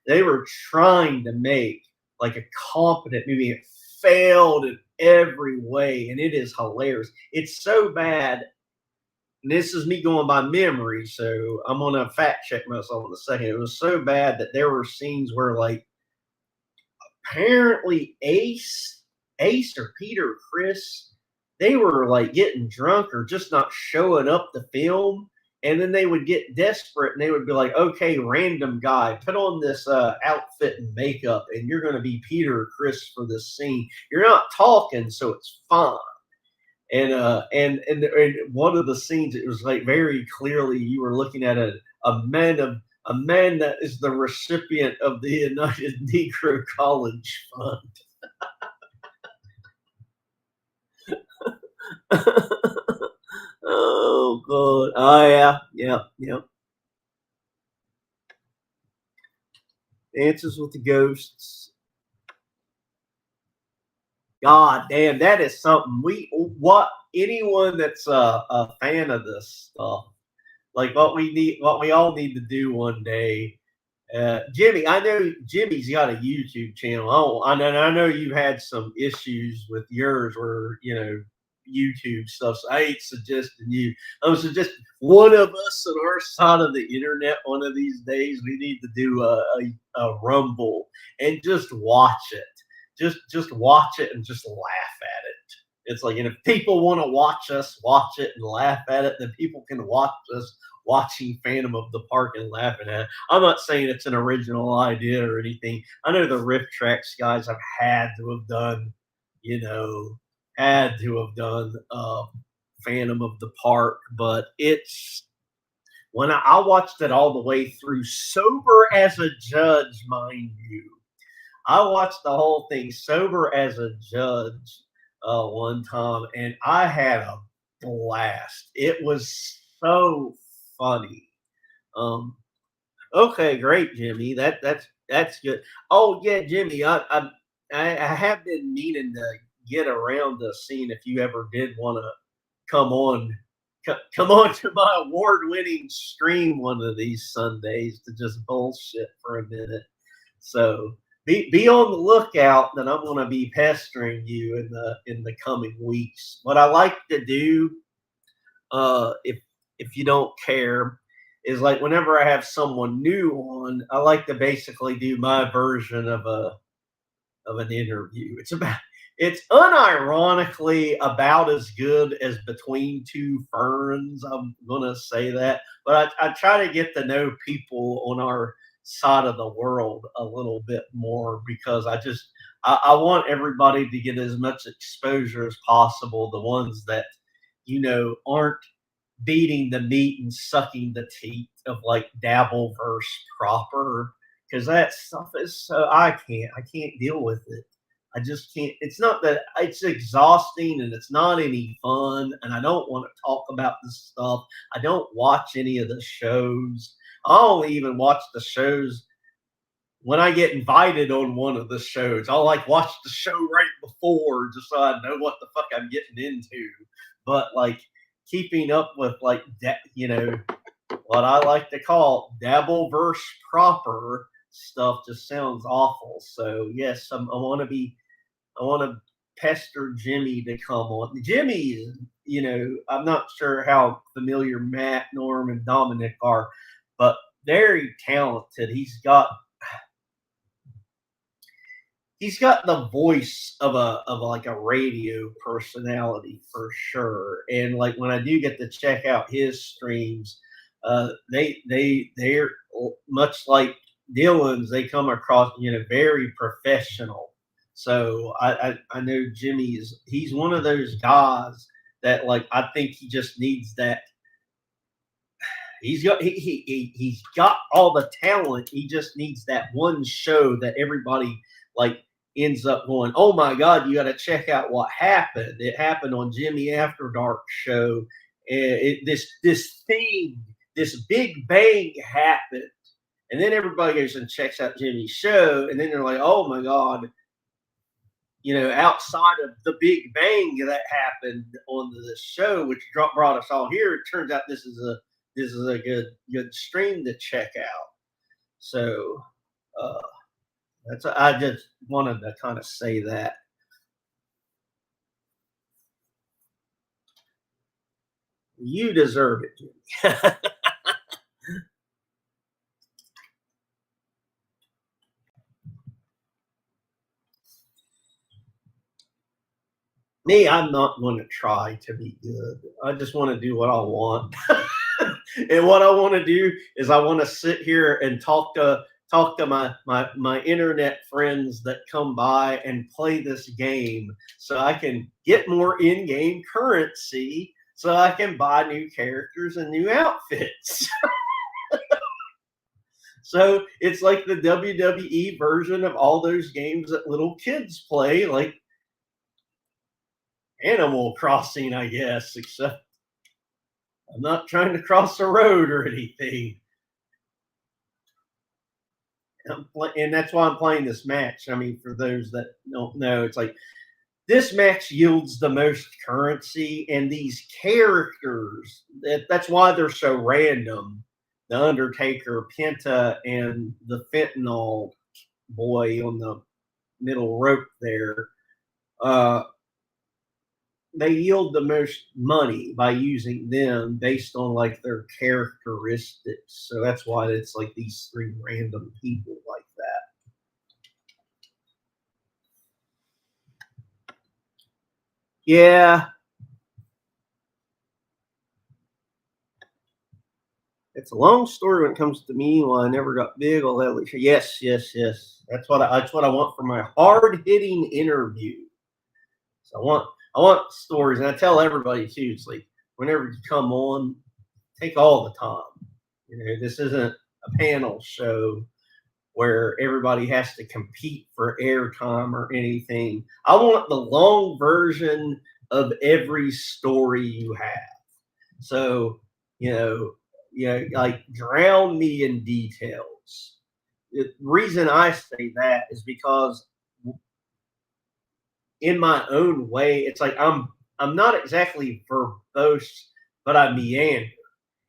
They were trying to make like a competent movie. It failed in every way, and it is hilarious. It's so bad. And this is me going by memory, so I'm gonna fact check myself in a second. It was so bad that there were scenes where, like, apparently Ace or Peter or Chris, they were like getting drunk or just not showing up to film, and then they would get desperate and they would be like, "Okay, random guy, put on this outfit and makeup, and you're gonna be Peter or Chris for this scene. You're not talking, so it's fine." And one of the scenes, it was like very clearly you were looking at a man that is the recipient of the United Negro College Fund. Oh God! Oh yeah, yeah, yeah. Dances with the Ghosts. God damn, that is something we what anyone that's a fan of this stuff, like what we all need to do one day. Jimmy, I know Jimmy's got a YouTube channel. Oh, I know you had some issues with yours where YouTube stuff. So I ain't suggesting you. I'm suggesting one of us on our side of the internet one of these days. We need to do a Rumble and just watch it. Just watch it and just laugh at it. It's like, and if people want to watch us watch it and laugh at it, then people can watch us watching Phantom of the Park and laughing at it. I'm not saying it's an original idea or anything. I know the Riff Tracks guys have had to have done, had to have done Phantom of the Park, but it's when I watched it all the way through, sober as a judge, mind you. I watched the whole thing sober as a judge one time, and I had a blast. It was so funny. Um, okay, great, Jimmy. That's good. Oh yeah, Jimmy. I have been meaning to get around to seeing if you ever did want to come on come on to my award-winning stream one of these Sundays to just bullshit for a minute. So be on the lookout that I'm going to be pestering you in the coming weeks. What I like to do, if you don't care, is like whenever I have someone new on, I like to basically do my version of an interview. It's unironically about as good as Between Two Ferns. I'm gonna say that, but I try to get to know people on our side of the world a little bit more because I want everybody to get as much exposure as possible. The ones that aren't beating the meat and sucking the teeth of like Dabbleverse proper, because that stuff is so I can't deal with it. I just can't. It's not that it's exhausting and it's not any fun, and I don't want to talk about this stuff. I don't watch any of the shows. I only even watch the shows when I get invited on one of the shows. I'll like watch the show right before just so I know what the fuck I'm getting into. But like keeping up with like that, what I like to call Dabbleverse proper stuff just sounds awful. So yes, I want to pester Jimmy to come on. Jimmy, I'm not sure how familiar Matt, Norm, and Dominic are, but very talented. He's got the voice of like a radio personality for sure. And like when I do get to check out his streams, they're much like Dylan's. They come across very professional. So I know he's one of those guys that like I think he just needs that. He's got all the talent. He just needs that one show that everybody like ends up going, oh my God, you got to check out what happened. It happened on Jimmy After Dark show. This thing, this big bang happened. And then everybody goes and checks out Jimmy's show. And then they're like, oh my God, outside of the big bang that happened on the show, which brought us all here, it turns out this is a good stream to check out. So I just wanted to kind of say that. You deserve it, Jimmy. Me, I'm not going to try to be good. I just want to do what I want. And what I want to do is I want to sit here and talk talk to my internet friends that come by and play this game so I can get more in-game currency so I can buy new characters and new outfits. So it's like the WWE version of all those games that little kids play, like Animal Crossing, I guess, except I'm not trying to cross a road or anything. And that's why I'm playing this match. I mean, for those that don't know, it's like this match yields the most currency, and these characters, that's why they're so random. The Undertaker, Penta, and the Fentanyl boy on the middle rope there. Uh, they yield the most money by using them based on like their characteristics. So that's why it's like these three random people like that. Yeah, it's a long story when it comes to me. Well, I never got big. All that. Yes, yes, yes. That's what I want for my hard hitting interview. So I want stories, and I tell everybody too. It's like whenever you come on, take all the time. This isn't a panel show where everybody has to compete for airtime or anything. I want the long version of every story you have. So, like drown me in details. The reason I say that is because in my own way, it's like I'm not exactly verbose, but I meander.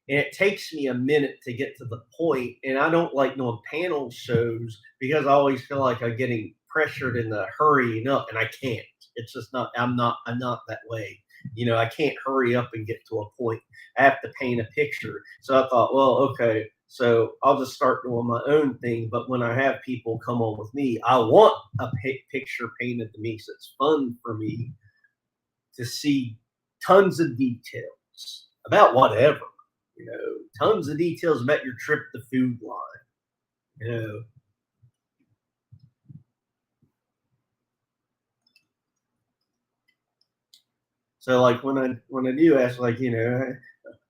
And it takes me a minute to get to the point, and I don't like doing panel shows because I always feel like I'm getting pressured into hurrying up, and I can't. It's just not. I'm not that way. I can't hurry up and get to a point. I have to paint a picture. So I thought, well, okay, so I'll just start doing my own thing. But when I have people come on with me, I want a picture painted to me, so it's fun for me to see tons of details about whatever. Tons of details about your trip to Food Line. You know, so like when I do ask, like,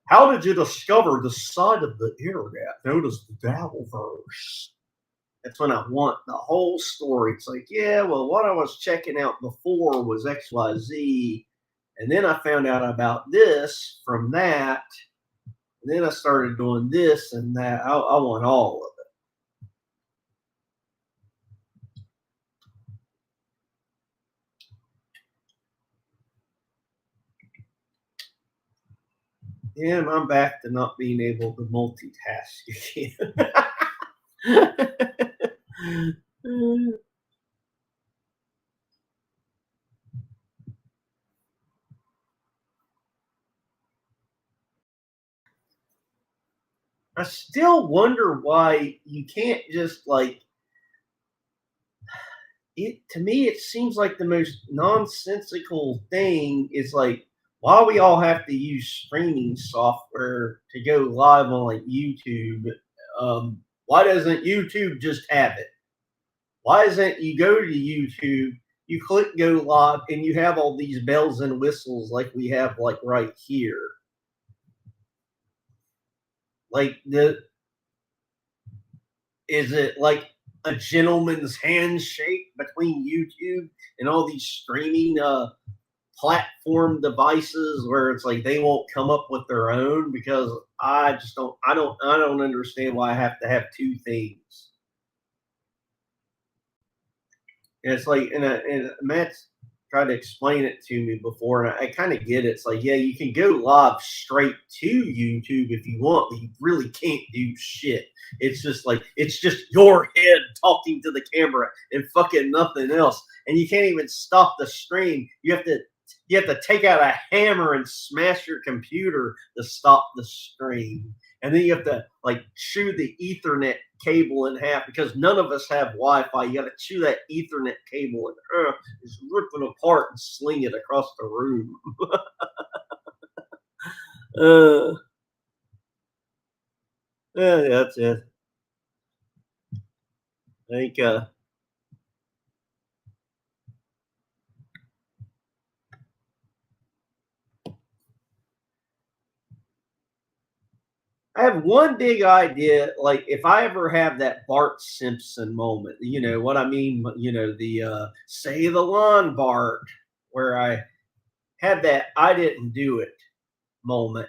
how did you discover the side of the internet known as the Dabbleverse? That's when I want the whole story. It's like, yeah, well, what I was checking out before was XYZ, and then I found out about this from that, and then I started doing this and that. I want all of it. And I'm back to not being able to multitask again. I still wonder why you can't just like it. To me, it seems like the most nonsensical thing is like why we all have to use streaming software to go live on like YouTube. Why doesn't YouTube just have it? Why isn't you go to YouTube, you click go live, and you have all these bells and whistles like we have like right here? Like the is it like a gentleman's handshake between YouTube and all these streaming platform devices where it's like they won't come up with their own because I don't understand why I have to have two things. And it's like and Matt's tried to explain it to me before, and I kind of get it. It's like, yeah, you can go live straight to YouTube if you want, but you really can't do shit. It's just like it's just your head talking to the camera and fucking nothing else. And you can't even stop the stream. You have to take out a hammer and smash your computer to stop the stream. And then you have to like chew the Ethernet cable in half because none of us have Wi-Fi. You got to chew that Ethernet cable and just rip it apart and sling it across the room. uh, yeah, that's it. I think I have one big idea. Like, if I ever have that Bart Simpson moment, you know what I mean? The say the lawn, Bart, where I had that I didn't do it moment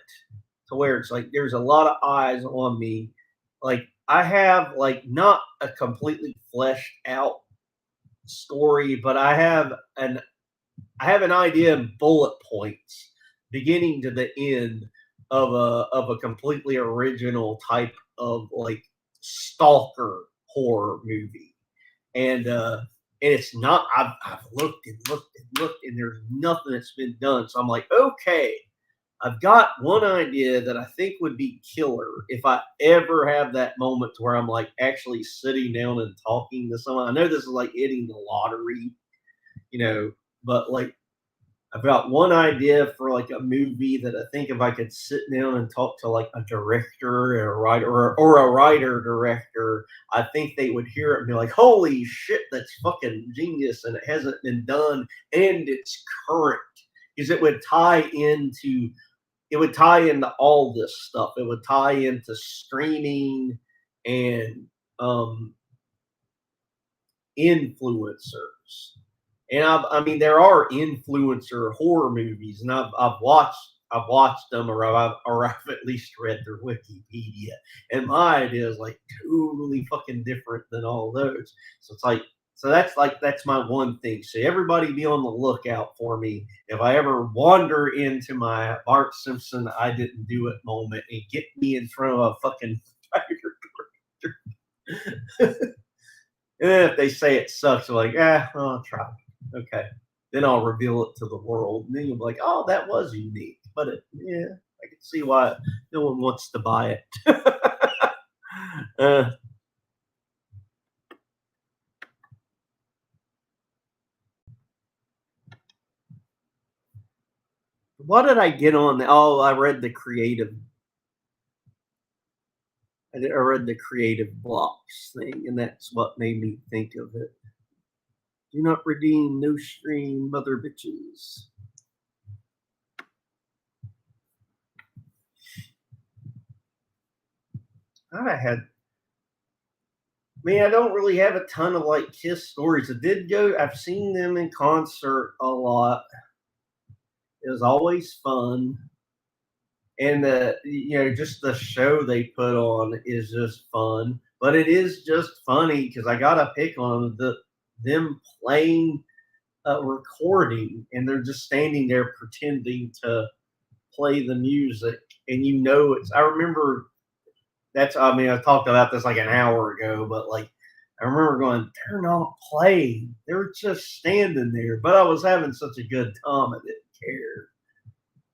to where it's like there's a lot of eyes on me. Like, I have like not a completely fleshed out story, but I have an idea in bullet points, beginning to the end of a completely original type of like stalker horror movie. And it's not I've looked and looked and looked and there's nothing that's been done. So I'm like, okay, I've got one idea that I think would be killer if I ever have that moment where I'm like actually sitting down and talking to someone. I know this is like hitting the lottery, you know, but like I've got one idea for like a movie that I think if I could sit down and talk to like a director and a writer or a writer director, I think they would hear it and be like, "Holy shit, that's fucking genius!" And it hasn't been done, and it's current because it would tie into all this stuff. It would tie into streaming and um, influencers. And I mean, there are influencer horror movies, and I've watched them, or I've at least read their Wikipedia. And my idea is like totally fucking different than all those. So it's like, that's my one thing. So everybody be on the lookout for me if I ever wander into my Bart Simpson I didn't do it moment and get me in front of a fucking tiger. And then if they say it sucks, they're like, I'll try. Okay. Then I'll reveal it to the world. And then you'll be like, oh, that was unique. But yeah, I can see why no one wants to buy it. uh, what did I get on? Oh, I read the creative. I read the creative blocks thing, and that's what made me think of it. Do not redeem, no stream, mother bitches. I had I don't really have a ton of like Kiss stories. I've seen them in concert a lot. It was always fun. And just the show they put on is just fun. But it is just funny because I gotta pick on them playing a recording and they're just standing there pretending to play the music. And I remember I mean, I talked about this like an hour ago, but like I remember going, they're not playing. They're just standing there. But I was having such a good time, I didn't care.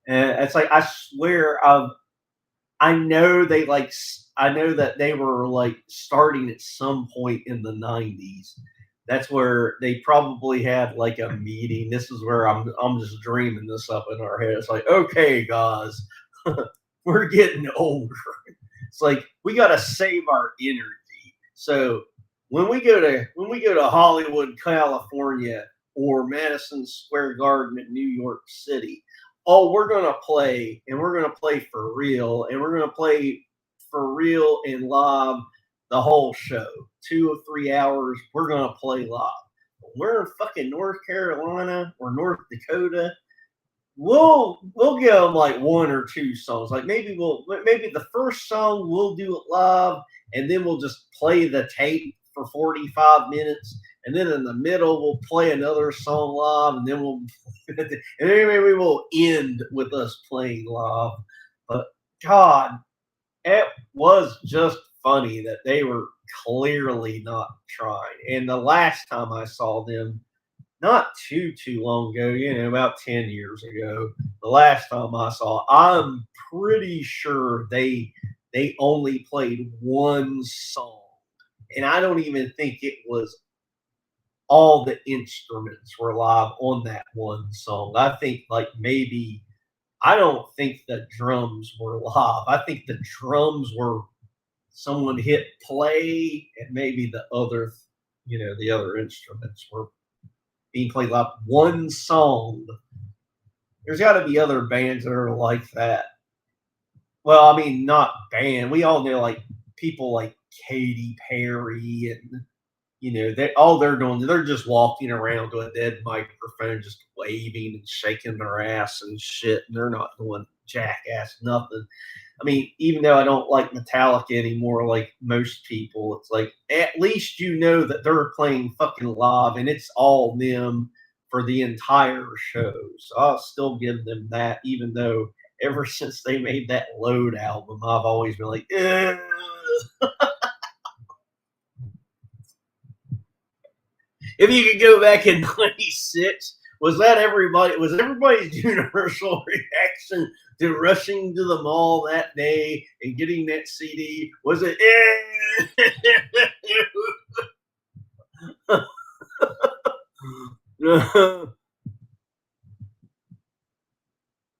And it's like I swear I know that they were like starting at some point in the 90s. That's where they probably had like a meeting. This is where I'm just dreaming this up in our head. It's like, okay, guys, we're getting older. It's like we got to save our energy. So when we go to Hollywood, California, or Madison Square Garden in New York City, oh, we're gonna play for real, and we're gonna play for real and live the whole show, 2 or 3 hours. We're gonna play live. We're in fucking North Carolina or North Dakota. We'll give them like one or two songs. Like maybe the first song we'll do it live, and then we'll just play the tape for 45 minutes, and then in the middle we'll play another song live, and then and then maybe we'll end with us playing live. But God, it was just funny that they were clearly not trying. And the last time I saw them, not too long ago, about 10 years ago, the last time I saw, I'm pretty sure they only played one song. And I don't even think it was all the instruments were live on that one song. I think like maybe I don't think the drums were live. I think the drums were someone hit play and maybe the other. the other instruments were being played like one song. There's got to be other bands that are like that. Well, I mean, not band. We all know like people like Katy Perry and they all they're doing, they're just walking around to a dead microphone, just waving and shaking their ass and shit, and they're not doing jackass nothing. I mean, even though I don't like Metallica anymore, like most people, it's like at least that they're playing fucking live and it's all them for the entire show. So I'll still give them that, even though ever since they made that Load album, I've always been like, ugh. If you could go back in '96, was everybody's universal reaction to rushing to the mall that day and getting that CD? Was it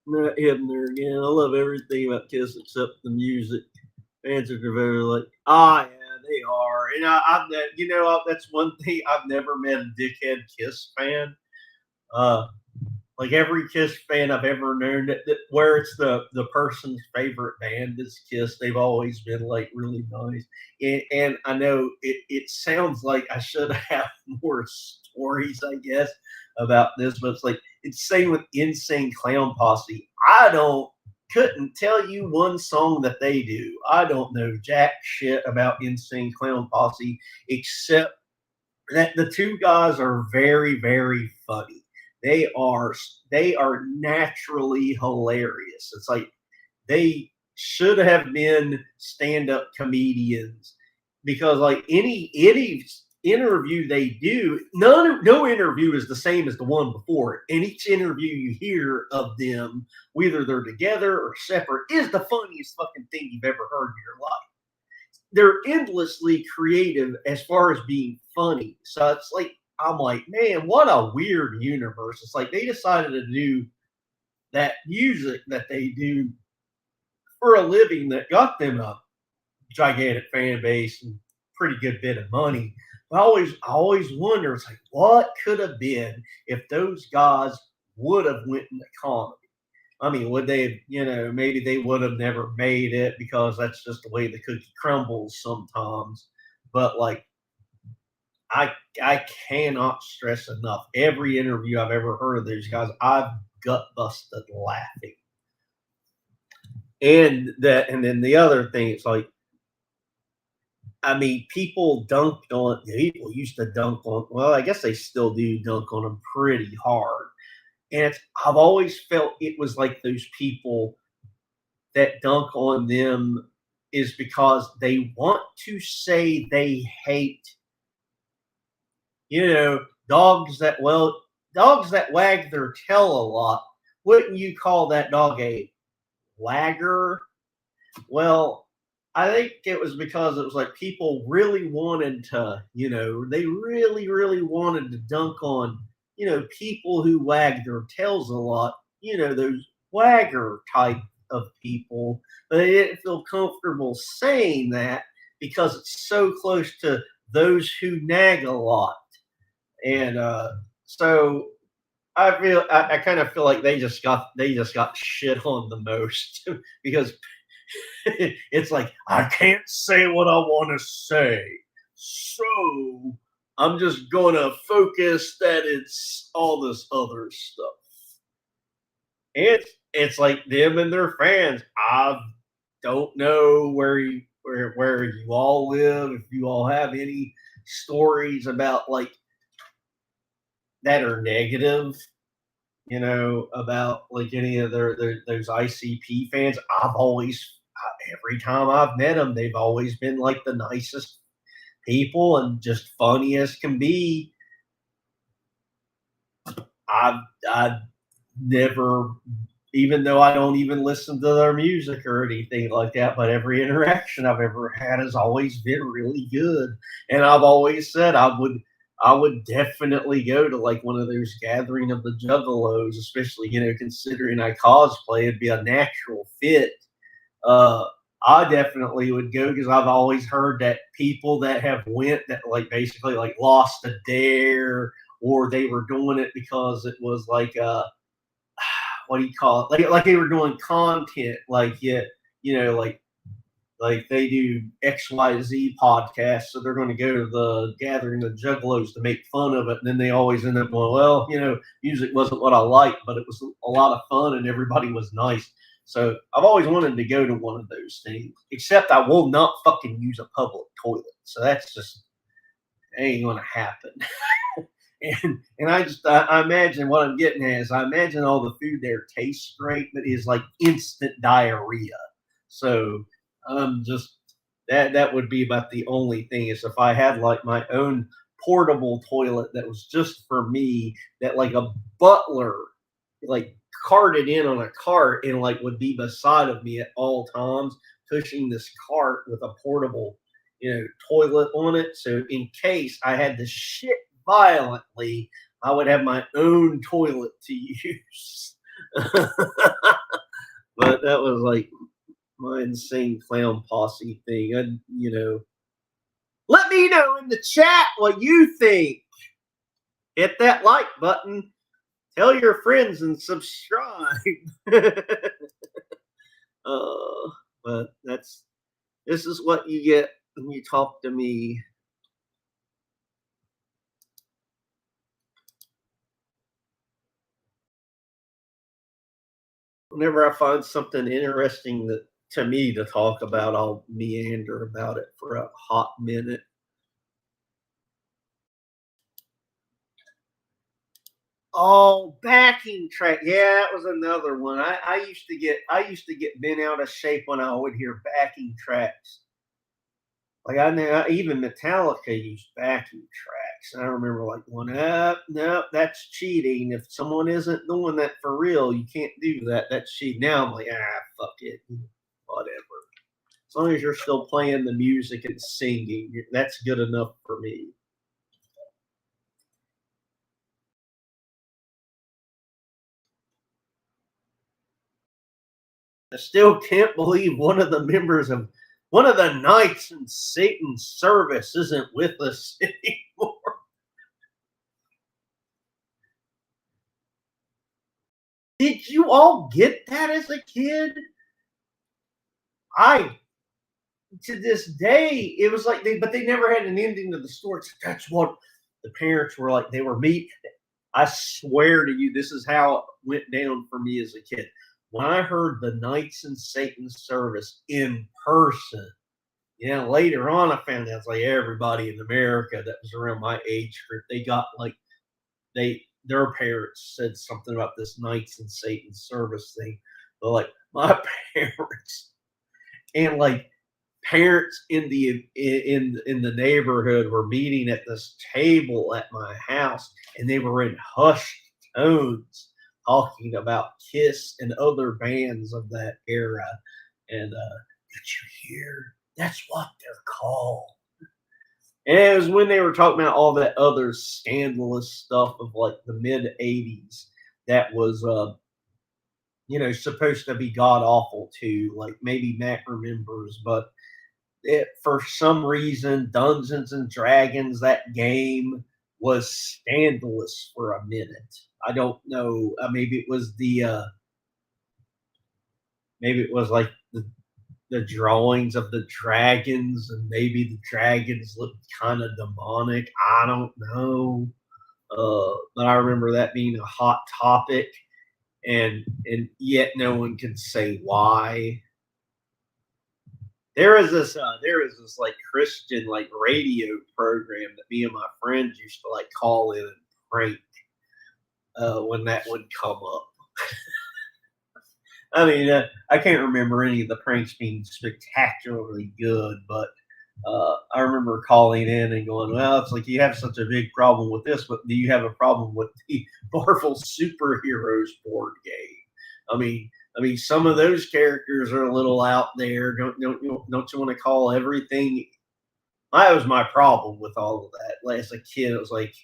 not hitting there again? I love everything about Kiss except the music. Fans are very like, yeah, they are. And that's one thing, I've never met a dickhead Kiss fan. Like every Kiss fan I've ever known, where it's the person's favorite band is Kiss, they've always been like really nice. And I know it sounds like I should have more stories, I guess, about this, but it's like it's same with Insane Clown Posse. Couldn't tell you one song that they do. I don't know jack shit about Insane Clown Posse except that the two guys are very, very funny. They are naturally hilarious. It's like they should have been stand-up comedians because like any interview they do, no interview is the same as the one before. And each interview you hear of them, whether they're together or separate, is the funniest fucking thing you've ever heard in your life. They're endlessly creative as far as being funny. So it's like I'm like, man, what a weird universe. It's like they decided to do that music that they do for a living that got them a gigantic fan base and pretty good bit of money. I always wonder, it's like, what could have been if those guys would have went into comedy? I mean, would they have, maybe they would have never made it because that's just the way the cookie crumbles sometimes. But like, I cannot stress enough. Every interview I've ever heard of these guys, I've gut busted laughing. And then the other thing, it's like, I mean, people used to dunk on, well, I guess they still do dunk on them pretty hard. And I've always felt it was like those people that dunk on them is because they want to say they hate, dogs that wag their tail a lot. Wouldn't you call that dog a wagger? Well, I think it was because it was like people really wanted to, they really, really wanted to dunk on, people who wag their tails a lot, those wagger type of people. But they didn't feel comfortable saying that because it's so close to those who nag a lot. And so I kind of feel like they just got shit on the most because it's like I can't say what I want to say, so I'm just gonna focus that it's all this other stuff. It's like them and their fans. I don't know where you all live, if you all have any stories about like that are negative, about like any of those ICP fans. Every time I've met them, they've always been like the nicest people and just funny as can be. I've never, even though I don't even listen to their music or anything like that, but every interaction I've ever had has always been really good. And I've always said I would definitely go to like one of those gathering of the Juggalos, especially, considering I cosplay, it'd be a natural fit. I definitely would go because I've always heard that people that have went that like basically like lost a dare or they were doing it because it was like what do you call it? Like they were doing content like yeah, you know, like they do XYZ podcasts, so they're going to go to the gathering of juggalos to make fun of it. And then they always end up going, well, you know, music wasn't what I liked, but it was a lot of fun and everybody was nice. So I've always wanted to go to one of those things, except I will not fucking use a public toilet. So that's just ain't going to happen. And I imagine what I'm getting at is I imagine all the food there tastes great, but is like instant diarrhea. So just that would be about the only thing is if I had like my own portable toilet that was just for me, that like a butler like carted in on a cart and like would be beside of me at all times, pushing this cart with a portable, you know, toilet on it. So in case I had to shit violently, I would have my own toilet to use. But that was like my insane clown posse thing. You know, let me know in the chat what you think. Hit that like button. Tell your friends and subscribe. uh, but this is what you get when you talk to me. Whenever I find something interesting that to me to talk about, I'll meander about it for a hot minute. Oh, backing track. Yeah, that was another one. I used to get bent out of shape when I would hear backing tracks. Like I know even Metallica used backing tracks. And I remember like going, no, that's cheating. If someone isn't doing that for real, you can't do that. That's cheating. Now I'm like, fuck it. Whatever. As long as you're still playing the music and singing, that's good enough for me. I still can't believe one of the knights in Satan's service isn't with us anymore. Did you all get that as a kid? I to this day, it was like but they never had an ending to the story. That's what the parents were like. They were me. I swear to you, this is how it went down for me as a kid. When I heard the Knights in Satan's service in person, yeah, later on, I found out it's like everybody in America that was around my age group, they got like their parents said something about this Knights in Satan's service thing. But like my parents and like parents in the neighborhood were meeting at this table at my house, and they were in hushed tones talking about Kiss and other bands of that era. And did you hear? That's what they're called. And it was when they were talking about all that other scandalous stuff of like the mid '80s that was you know, supposed to be god awful too. Like maybe Matt remembers, but for some reason, Dungeons and Dragons, that game was scandalous for a minute. I don't know. Maybe it was maybe it was like the drawings of the dragons, and maybe the dragons looked kind of demonic. I don't know. But I remember that being a hot topic, and yet no one could say why. There is this like Christian like radio program that me and my friends used to like call in and prank when that would come up. I mean, I can't remember any of the pranks being spectacularly good, but I remember calling in and going, "Well, it's like you have such a big problem with this, but do you have a problem with the Marvel superheroes board game?" I mean, some of those characters are a little out there. Don't you want to call everything? That was my problem with all of that. As a kid, it was like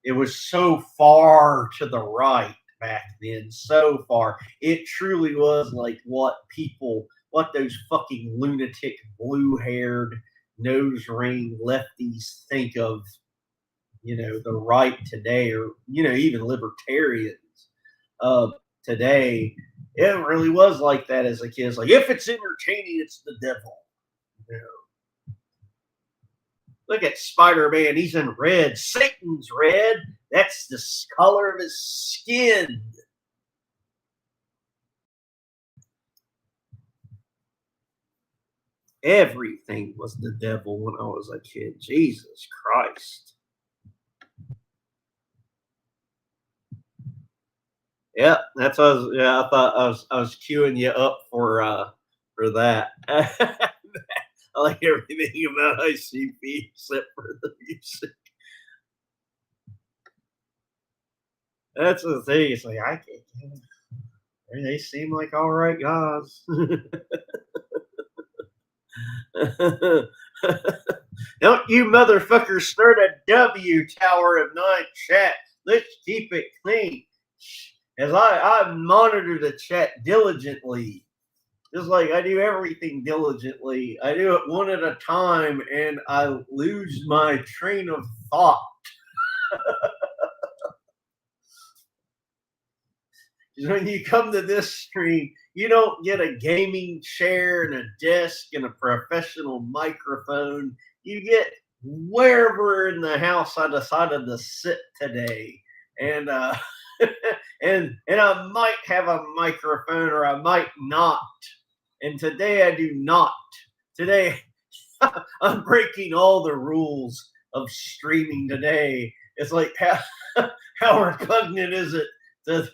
it was so far to the right back then, so far. It truly was like what people what those fucking lunatic blue-haired nose ring lefties think of, the right today, or even libertarians uh, today. It really was like that as a kid. It's like, if it's entertaining, it's the devil. You know? Look at Spider-Man. He's in red. Satan's red. That's the color of his skin. Everything was the devil when I was a kid. Jesus Christ. Yeah, that's what I thought I was queuing you up for that. I like everything about ICP except for the music. That's the thing. It's like I can't. They seem like all right guys. Don't you motherfuckers start a W Tower of Nine chat. Let's keep it clean. As I monitor the chat diligently, just like I do everything diligently. I do it one at a time, and I lose my train of thought. When you come to this stream, you don't get a gaming chair and a desk and a professional microphone. You get wherever in the house I decided to sit today. And and I might have a microphone or I might not. And today I do not. Today I'm breaking all the rules of streaming today. It's like how repugnant is it to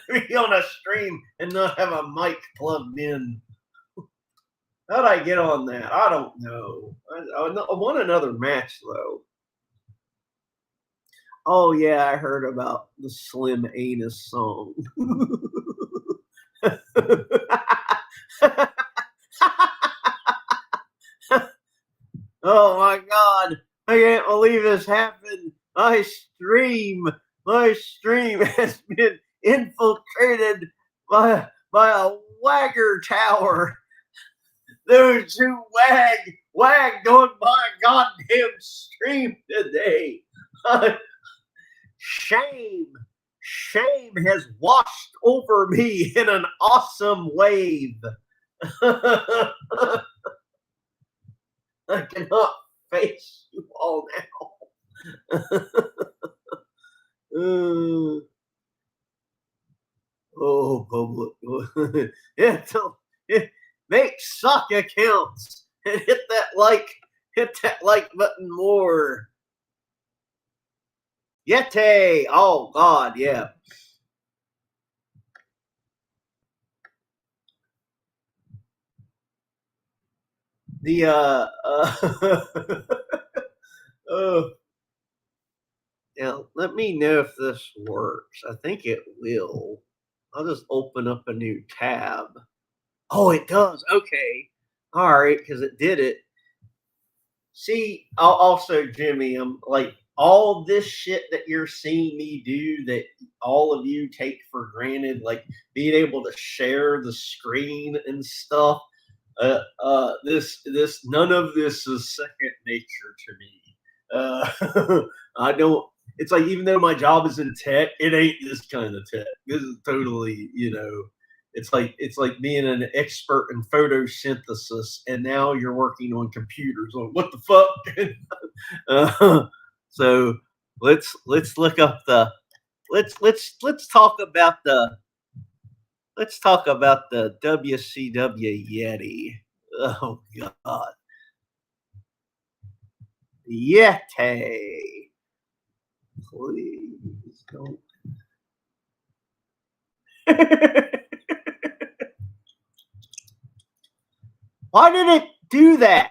be on a stream and not have a mic plugged in? How'd I get on that? I don't know. I won another match though. Oh yeah, I heard about the Slim Anus song. Oh my God, I can't believe this happened. My stream has been infiltrated by a wagger tower. Those who wagged on my goddamn stream today. Shame has washed over me in an awesome wave. I cannot face you all now. Oh, public. Yeah, make sock accounts and hit that like button more. Yeti. Oh God, yeah. The now let me know if this works. I think it will. I'll just open up a new tab. Oh, it does. Okay. All right, because it did it. See, also, Jimmy, I'm like, all this shit that you're seeing me do that all of you take for granted, like being able to share the screen and stuff. This none of this is second nature to me. I don't. It's like, even though my job is in tech, it ain't this kind of tech. This is totally, it's like being an expert in photosynthesis, and now you're working on computers. Like, what the fuck? So let's look up the let's talk about the WCW Yeti. Oh God, Yeti! Please don't. Why did it do that?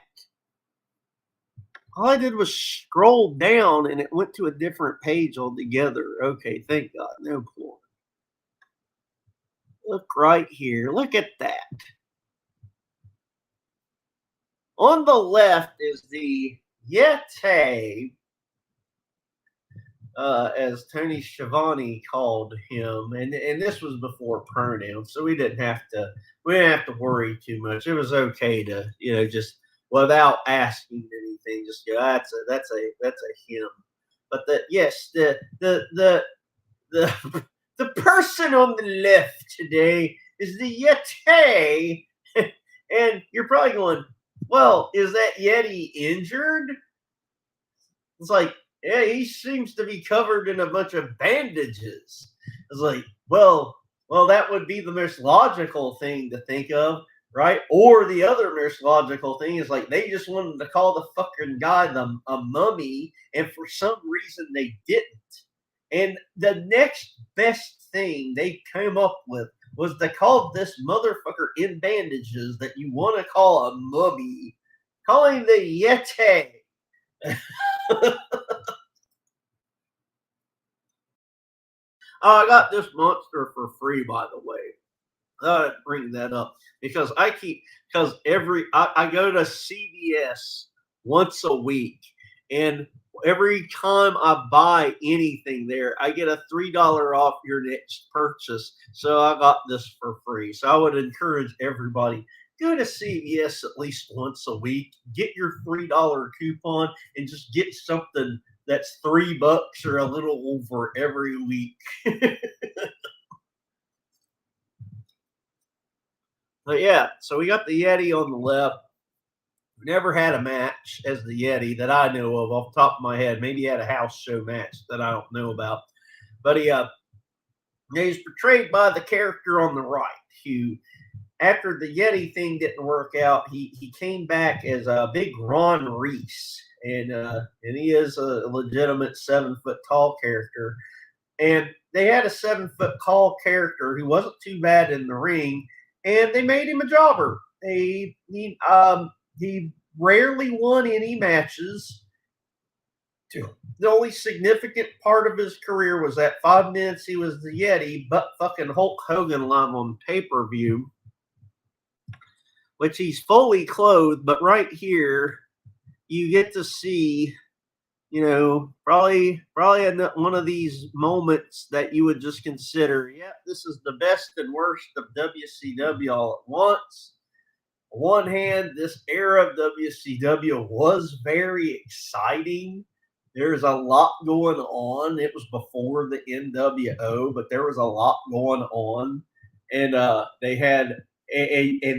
All I did was scroll down and it went to a different page altogether. Okay, thank God. No point. Look right here. Look at that. On the left is the Yeti. as Tony Schiavone called him, and this was before pronouns, so we didn't have to worry too much. It was okay to just without asking anything, just go that's a him. But the the person on the left today is the Yeti, and you're probably going, well, is that Yeti injured? It's like, yeah, he seems to be covered in a bunch of bandages. It's like, well, that would be the most logical thing to think of, right? Or the other most logical thing is like they just wanted to call the fucking guy a mummy, and for some reason they didn't. And the next best thing they came up with was to call this motherfucker in bandages that you want to call a mummy, calling the Yeti. Oh, I got this monster for free, by the way. I thought I'd bring that up because I go to CVS once a week, and every time I buy anything there, I get a $3 off your next purchase. So I got this for free. So I would encourage everybody, go to CVS at least once a week, get your $3 coupon, and just get something that's $3 or a little over every week. But yeah, so we got the Yeti on the left. Never had a match as the Yeti that I know of off the top of my head. Maybe he had a house show match that I don't know about. But he's portrayed by the character on the right, who, after the Yeti thing didn't work out, he came back as a big Ron Reese, and he is a legitimate 7 foot tall character. And they had a 7 foot tall character who wasn't too bad in the ring, and they made him a jobber. He rarely won any matches. The only significant part of his career was that 5 minutes he was the Yeti, but fucking Hulk Hogan live on pay-per-view, which he's fully clothed, but right here you get to see, probably one of these moments that you would just consider, yeah, this is the best and worst of WCW all at once. On one hand, this era of WCW was very exciting. There's a lot going on. It was before the NWO, but there was a lot going on, and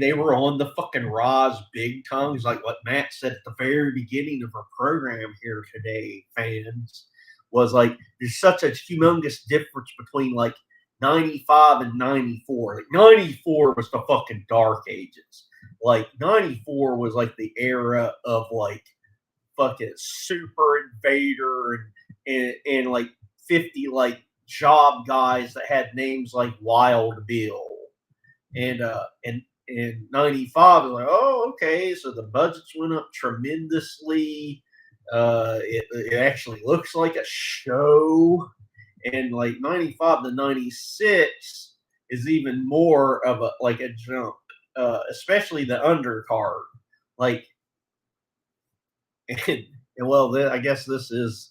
they were on the fucking Rise big tongues, like what Matt said at the very beginning of our program here today. Fans was like, there's such a humongous difference between like 95 and 94. Like 94 was the fucking dark ages. Like 94 was like the era of like fucking Super Invader and like 50 like job guys that had names like Wild Bill. And 95 was like, oh, okay, so the budgets went up tremendously. It actually looks like a show. And like 95 to 96 is even more of a jump, especially the undercard. Like, and well, I guess this is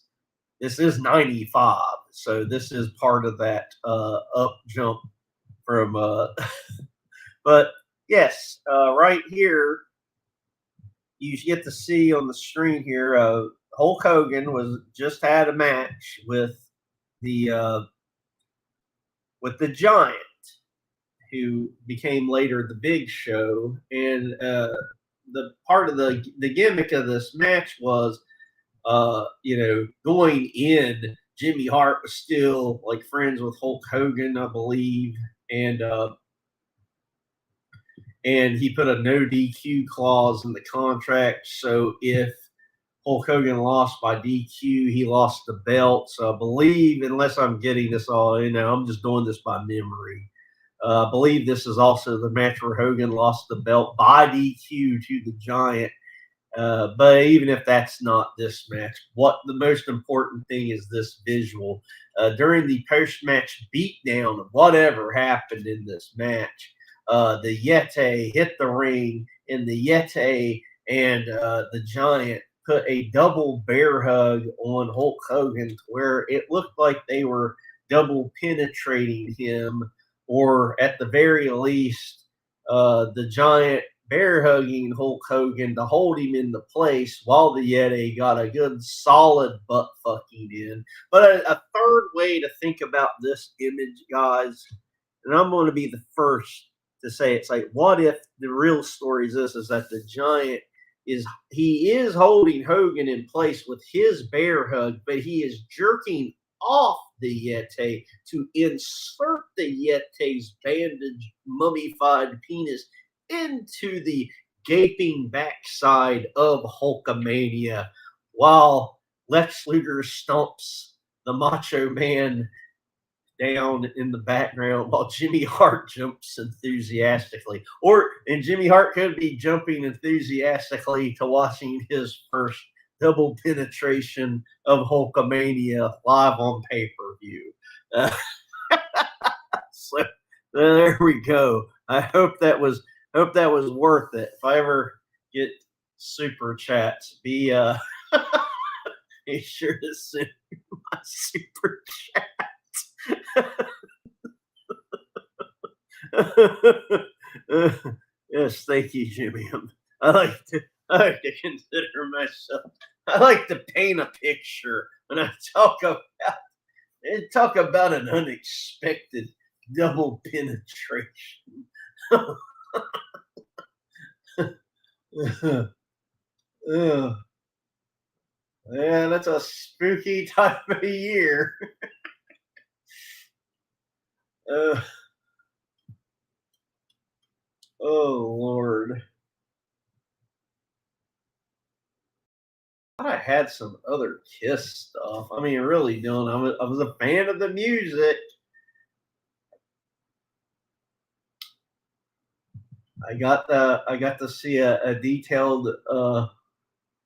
95, so this is part of that up jump from. But yes, right here you get to see on the screen here. Hulk Hogan just had a match with the Giant, who became later the Big Show, and the part of the gimmick of this match was, going in, Jimmy Hart was still like friends with Hulk Hogan, I believe, and he put a no DQ clause in the contract. So if Hulk Hogan lost by DQ, he lost the belt. So I believe, unless I'm getting this all, I'm just doing this by memory. I believe this is also the match where Hogan lost the belt by DQ to the Giant. But even if that's not this match, what the most important thing is this visual. During the post-match beatdown of whatever happened in this match, the Yeti hit the ring, and the Yeti and the Giant put a double bear hug on Hulk Hogan to where it looked like they were double penetrating him, or at the very least, the giant bear hugging Hulk Hogan to hold him into place while the Yeti got a good solid butt fucking in. But a third way to think about this image, guys, and I'm going to be the first to say it's like, what if the real story is this: is that the giant he is holding Hogan in place with his bear hug, but he is jerking off the Yeti to insert the Yeti's bandaged, mummified penis into the gaping backside of Hulkamania, while Lex Luger stomps the Macho Man down in the background while Jimmy Hart jumps enthusiastically. And Jimmy Hart could be jumping enthusiastically to watching his first double penetration of Hulkamania live on pay-per-view. So there we go. I hope that was worth it. If I ever get super chats, be sure to send my super chat. Yes, thank you, Jimmy. I like to consider myself. I like to paint a picture when I talk about an unexpected double penetration. Yeah, that's a spooky time of year. Oh Lord. I had some other Kiss stuff. I mean, really, Dylan, I was a fan of the music. I got to see a detailed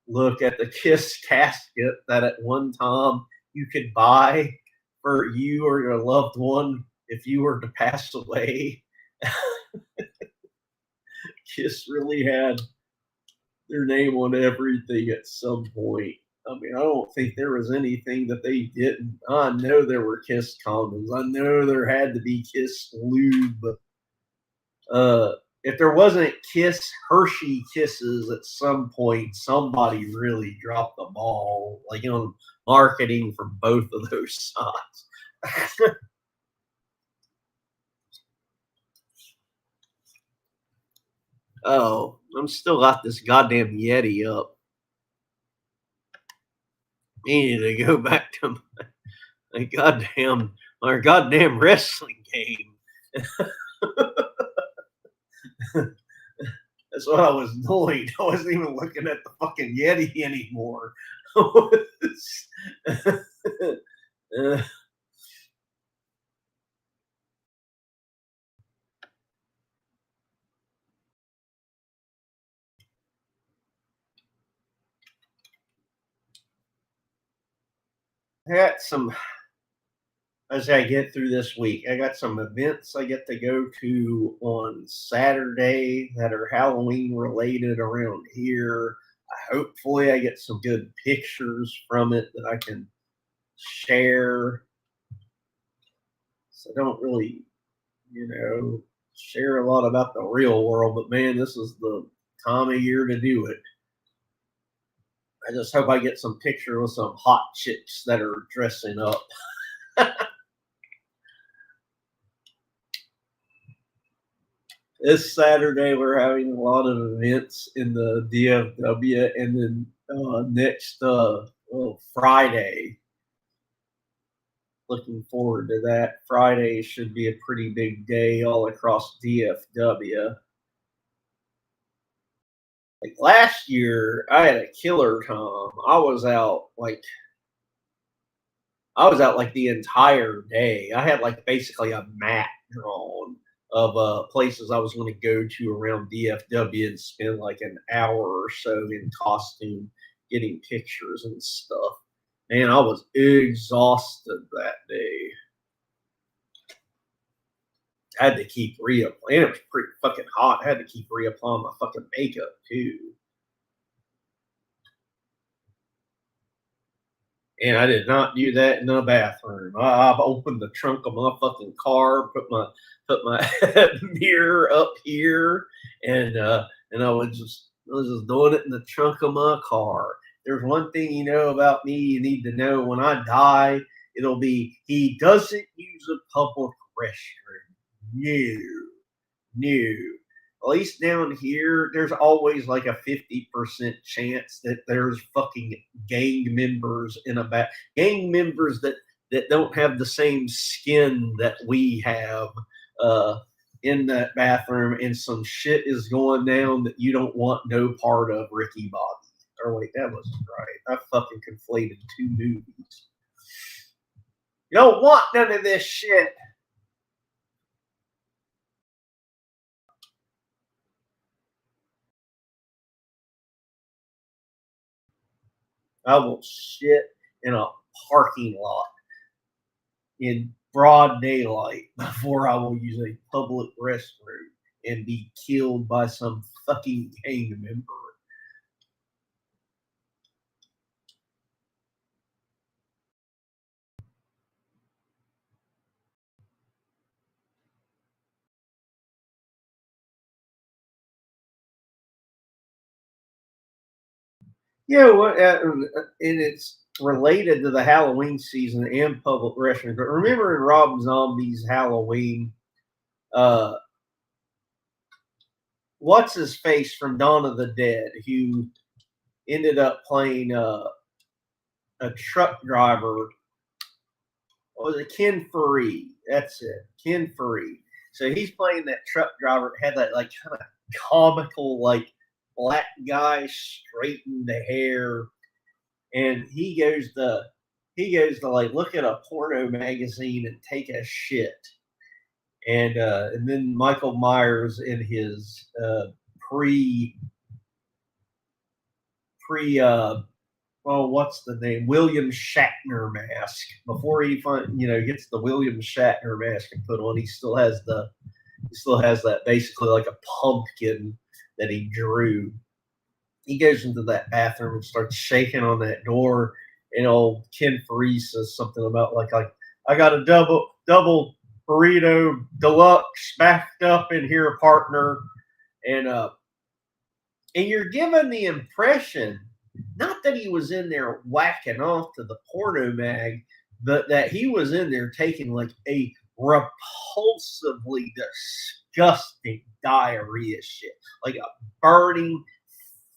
look at the Kiss casket that at one time you could buy for you or your loved one if you were to pass away. Kiss really had their name on everything at some point. I mean, I don't think there was anything that they didn't. I know there were Kiss condoms. I know there had to be Kiss lube. If there wasn't Kiss Hershey Kisses at some point, somebody really dropped the ball, like on marketing for both of those sides. Oh, I'm still got this goddamn Yeti up. Need to go back to my goddamn wrestling game. That's what I was doing. I wasn't even looking at the fucking Yeti anymore. I got some as I get through this week. I got some events I get to go to on Saturday that are Halloween related around here. Hopefully, I get some good pictures from it that I can share. So I don't really, share a lot about the real world, but man, this is the time of year to do it. I just hope I get some picture with some hot chicks that are dressing up. This Saturday, we're having a lot of events in the DFW, and then next Friday, looking forward to that. Friday should be a pretty big day all across DFW. Like last year, I had a killer time. I was out like the entire day. I had like basically a map drawn of places I was going to go to around DFW and spend like an hour or so in costume getting pictures and stuff. Man, I was exhausted that day. I had to keep reapplying. It was pretty fucking hot. I had to keep reapplying my fucking makeup too. And I did not do that in the bathroom. I've opened the trunk of my fucking car, put my mirror up here, and I was just doing it in the trunk of my car. There's one thing you know about me you need to know: when I die, it'll be he doesn't use a public restroom. No, no. At least down here, there's always like a 50% chance that there's fucking gang members in a back. Gang members that don't have the same skin that we have uh, in that bathroom, and some shit is going down that you don't want no part of, Ricky Bobby. Or wait, that wasn't right. I fucking conflated two movies. You don't want none of this shit. I will shit in a parking lot in broad daylight before I will use a public restroom and be killed by some fucking gang member. Yeah, and it's related to the Halloween season and public restrooms. But remember in Rob Zombie's Halloween, uh, what's his face from Dawn of the Dead, who ended up playing a truck driver. What was it? Ken Faree. That's it. Ken Faree. So he's playing that truck driver, had that like kind of comical, like black guy straightened the hair, and he goes to like look at a porno magazine and take a shit. And then Michael Myers in his pre pre what's the name? William Shatner mask. Before gets the William Shatner mask and put on, he still has that basically like a pumpkin that he drew. He goes into that bathroom and starts shaking on that door, and old Ken Faree says something about like I got a double burrito deluxe backed up in here, partner, and uh and you're given the impression not that he was in there whacking off to the porno mag, but that he was in there taking like a repulsively disgusting diarrhea shit, like a burning,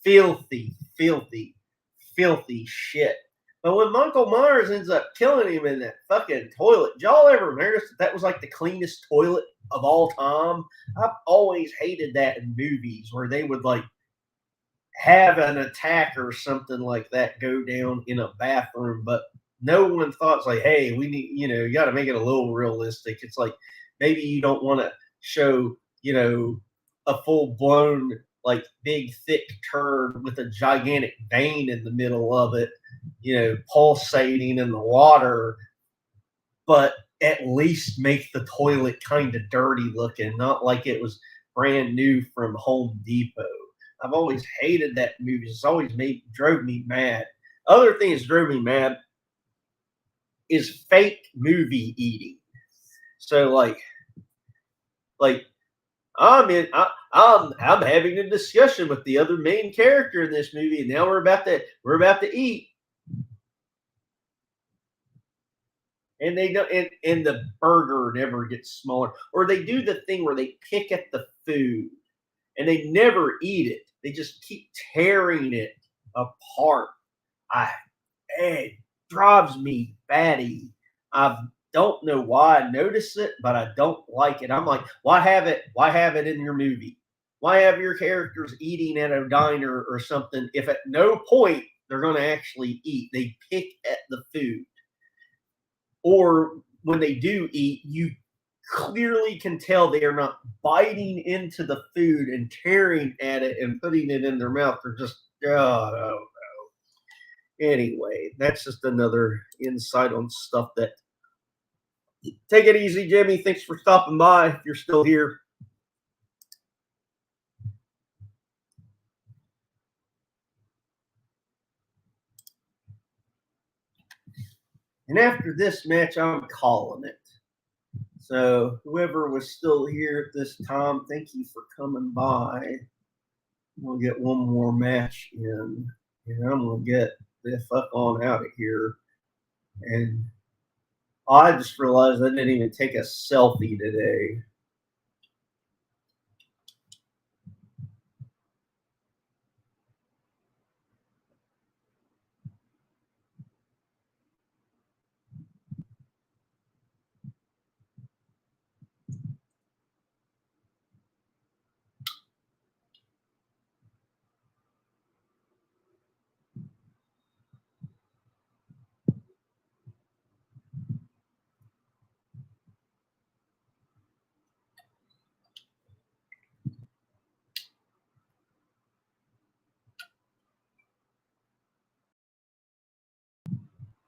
filthy, filthy, filthy shit. But when Michael Myers ends up killing him in that fucking toilet, did y'all ever notice that was like the cleanest toilet of all time? I've always hated that in movies where they would like have an attack or something like that go down in a bathroom, but no one thought it's like, hey, we need, you got to make it a little realistic. It's like maybe you don't want to show, a full blown, like big, thick turd with a gigantic vein in the middle of it, pulsating in the water, but at least make the toilet kind of dirty looking, not like it was brand new from Home Depot. I've always hated that movie. It's always drove me mad. Other thing that's drove me mad is fake movie eating. So like I'm having a discussion with the other main character in this movie, and now we're about to eat, and they don't, and the burger never gets smaller, or they do the thing where they pick at the food and they never eat it. They just keep tearing it apart. I It drives me batty. I don't know why I notice it, but I don't like it. I'm like, why have it? Why have it in your movie? Why have your characters eating at a diner or something if at no point they're going to actually eat? They pick at the food. Or when they do eat, you clearly can tell they are not biting into the food and tearing at it and putting it in their mouth. They're just, oh, anyway, that's just another insight on stuff that. Take it easy, Jimmy. Thanks for stopping by. If you're still here, And after this match, I'm calling it. So whoever was still here at this time, thank you for coming by. We'll get one more match in, and I'm gonna get the fuck on out of here. And I just realized I didn't even take a selfie today.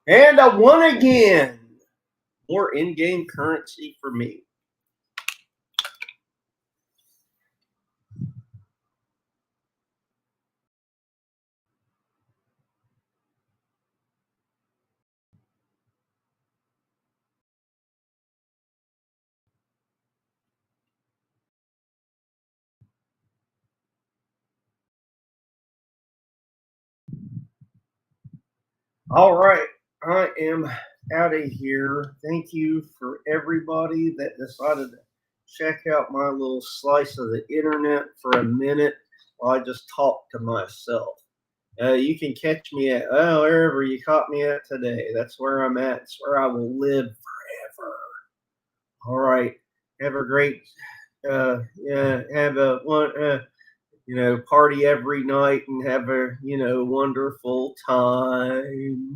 And I won again. More in-game currency for me. All right, I am out of here. Thank you for everybody that decided to check out my little slice of the internet for a minute while I just talk to myself. You can catch me at wherever you caught me at today. That's where I'm at. It's where I will live forever. All right. Have a great yeah, have a one party every night and have a wonderful time.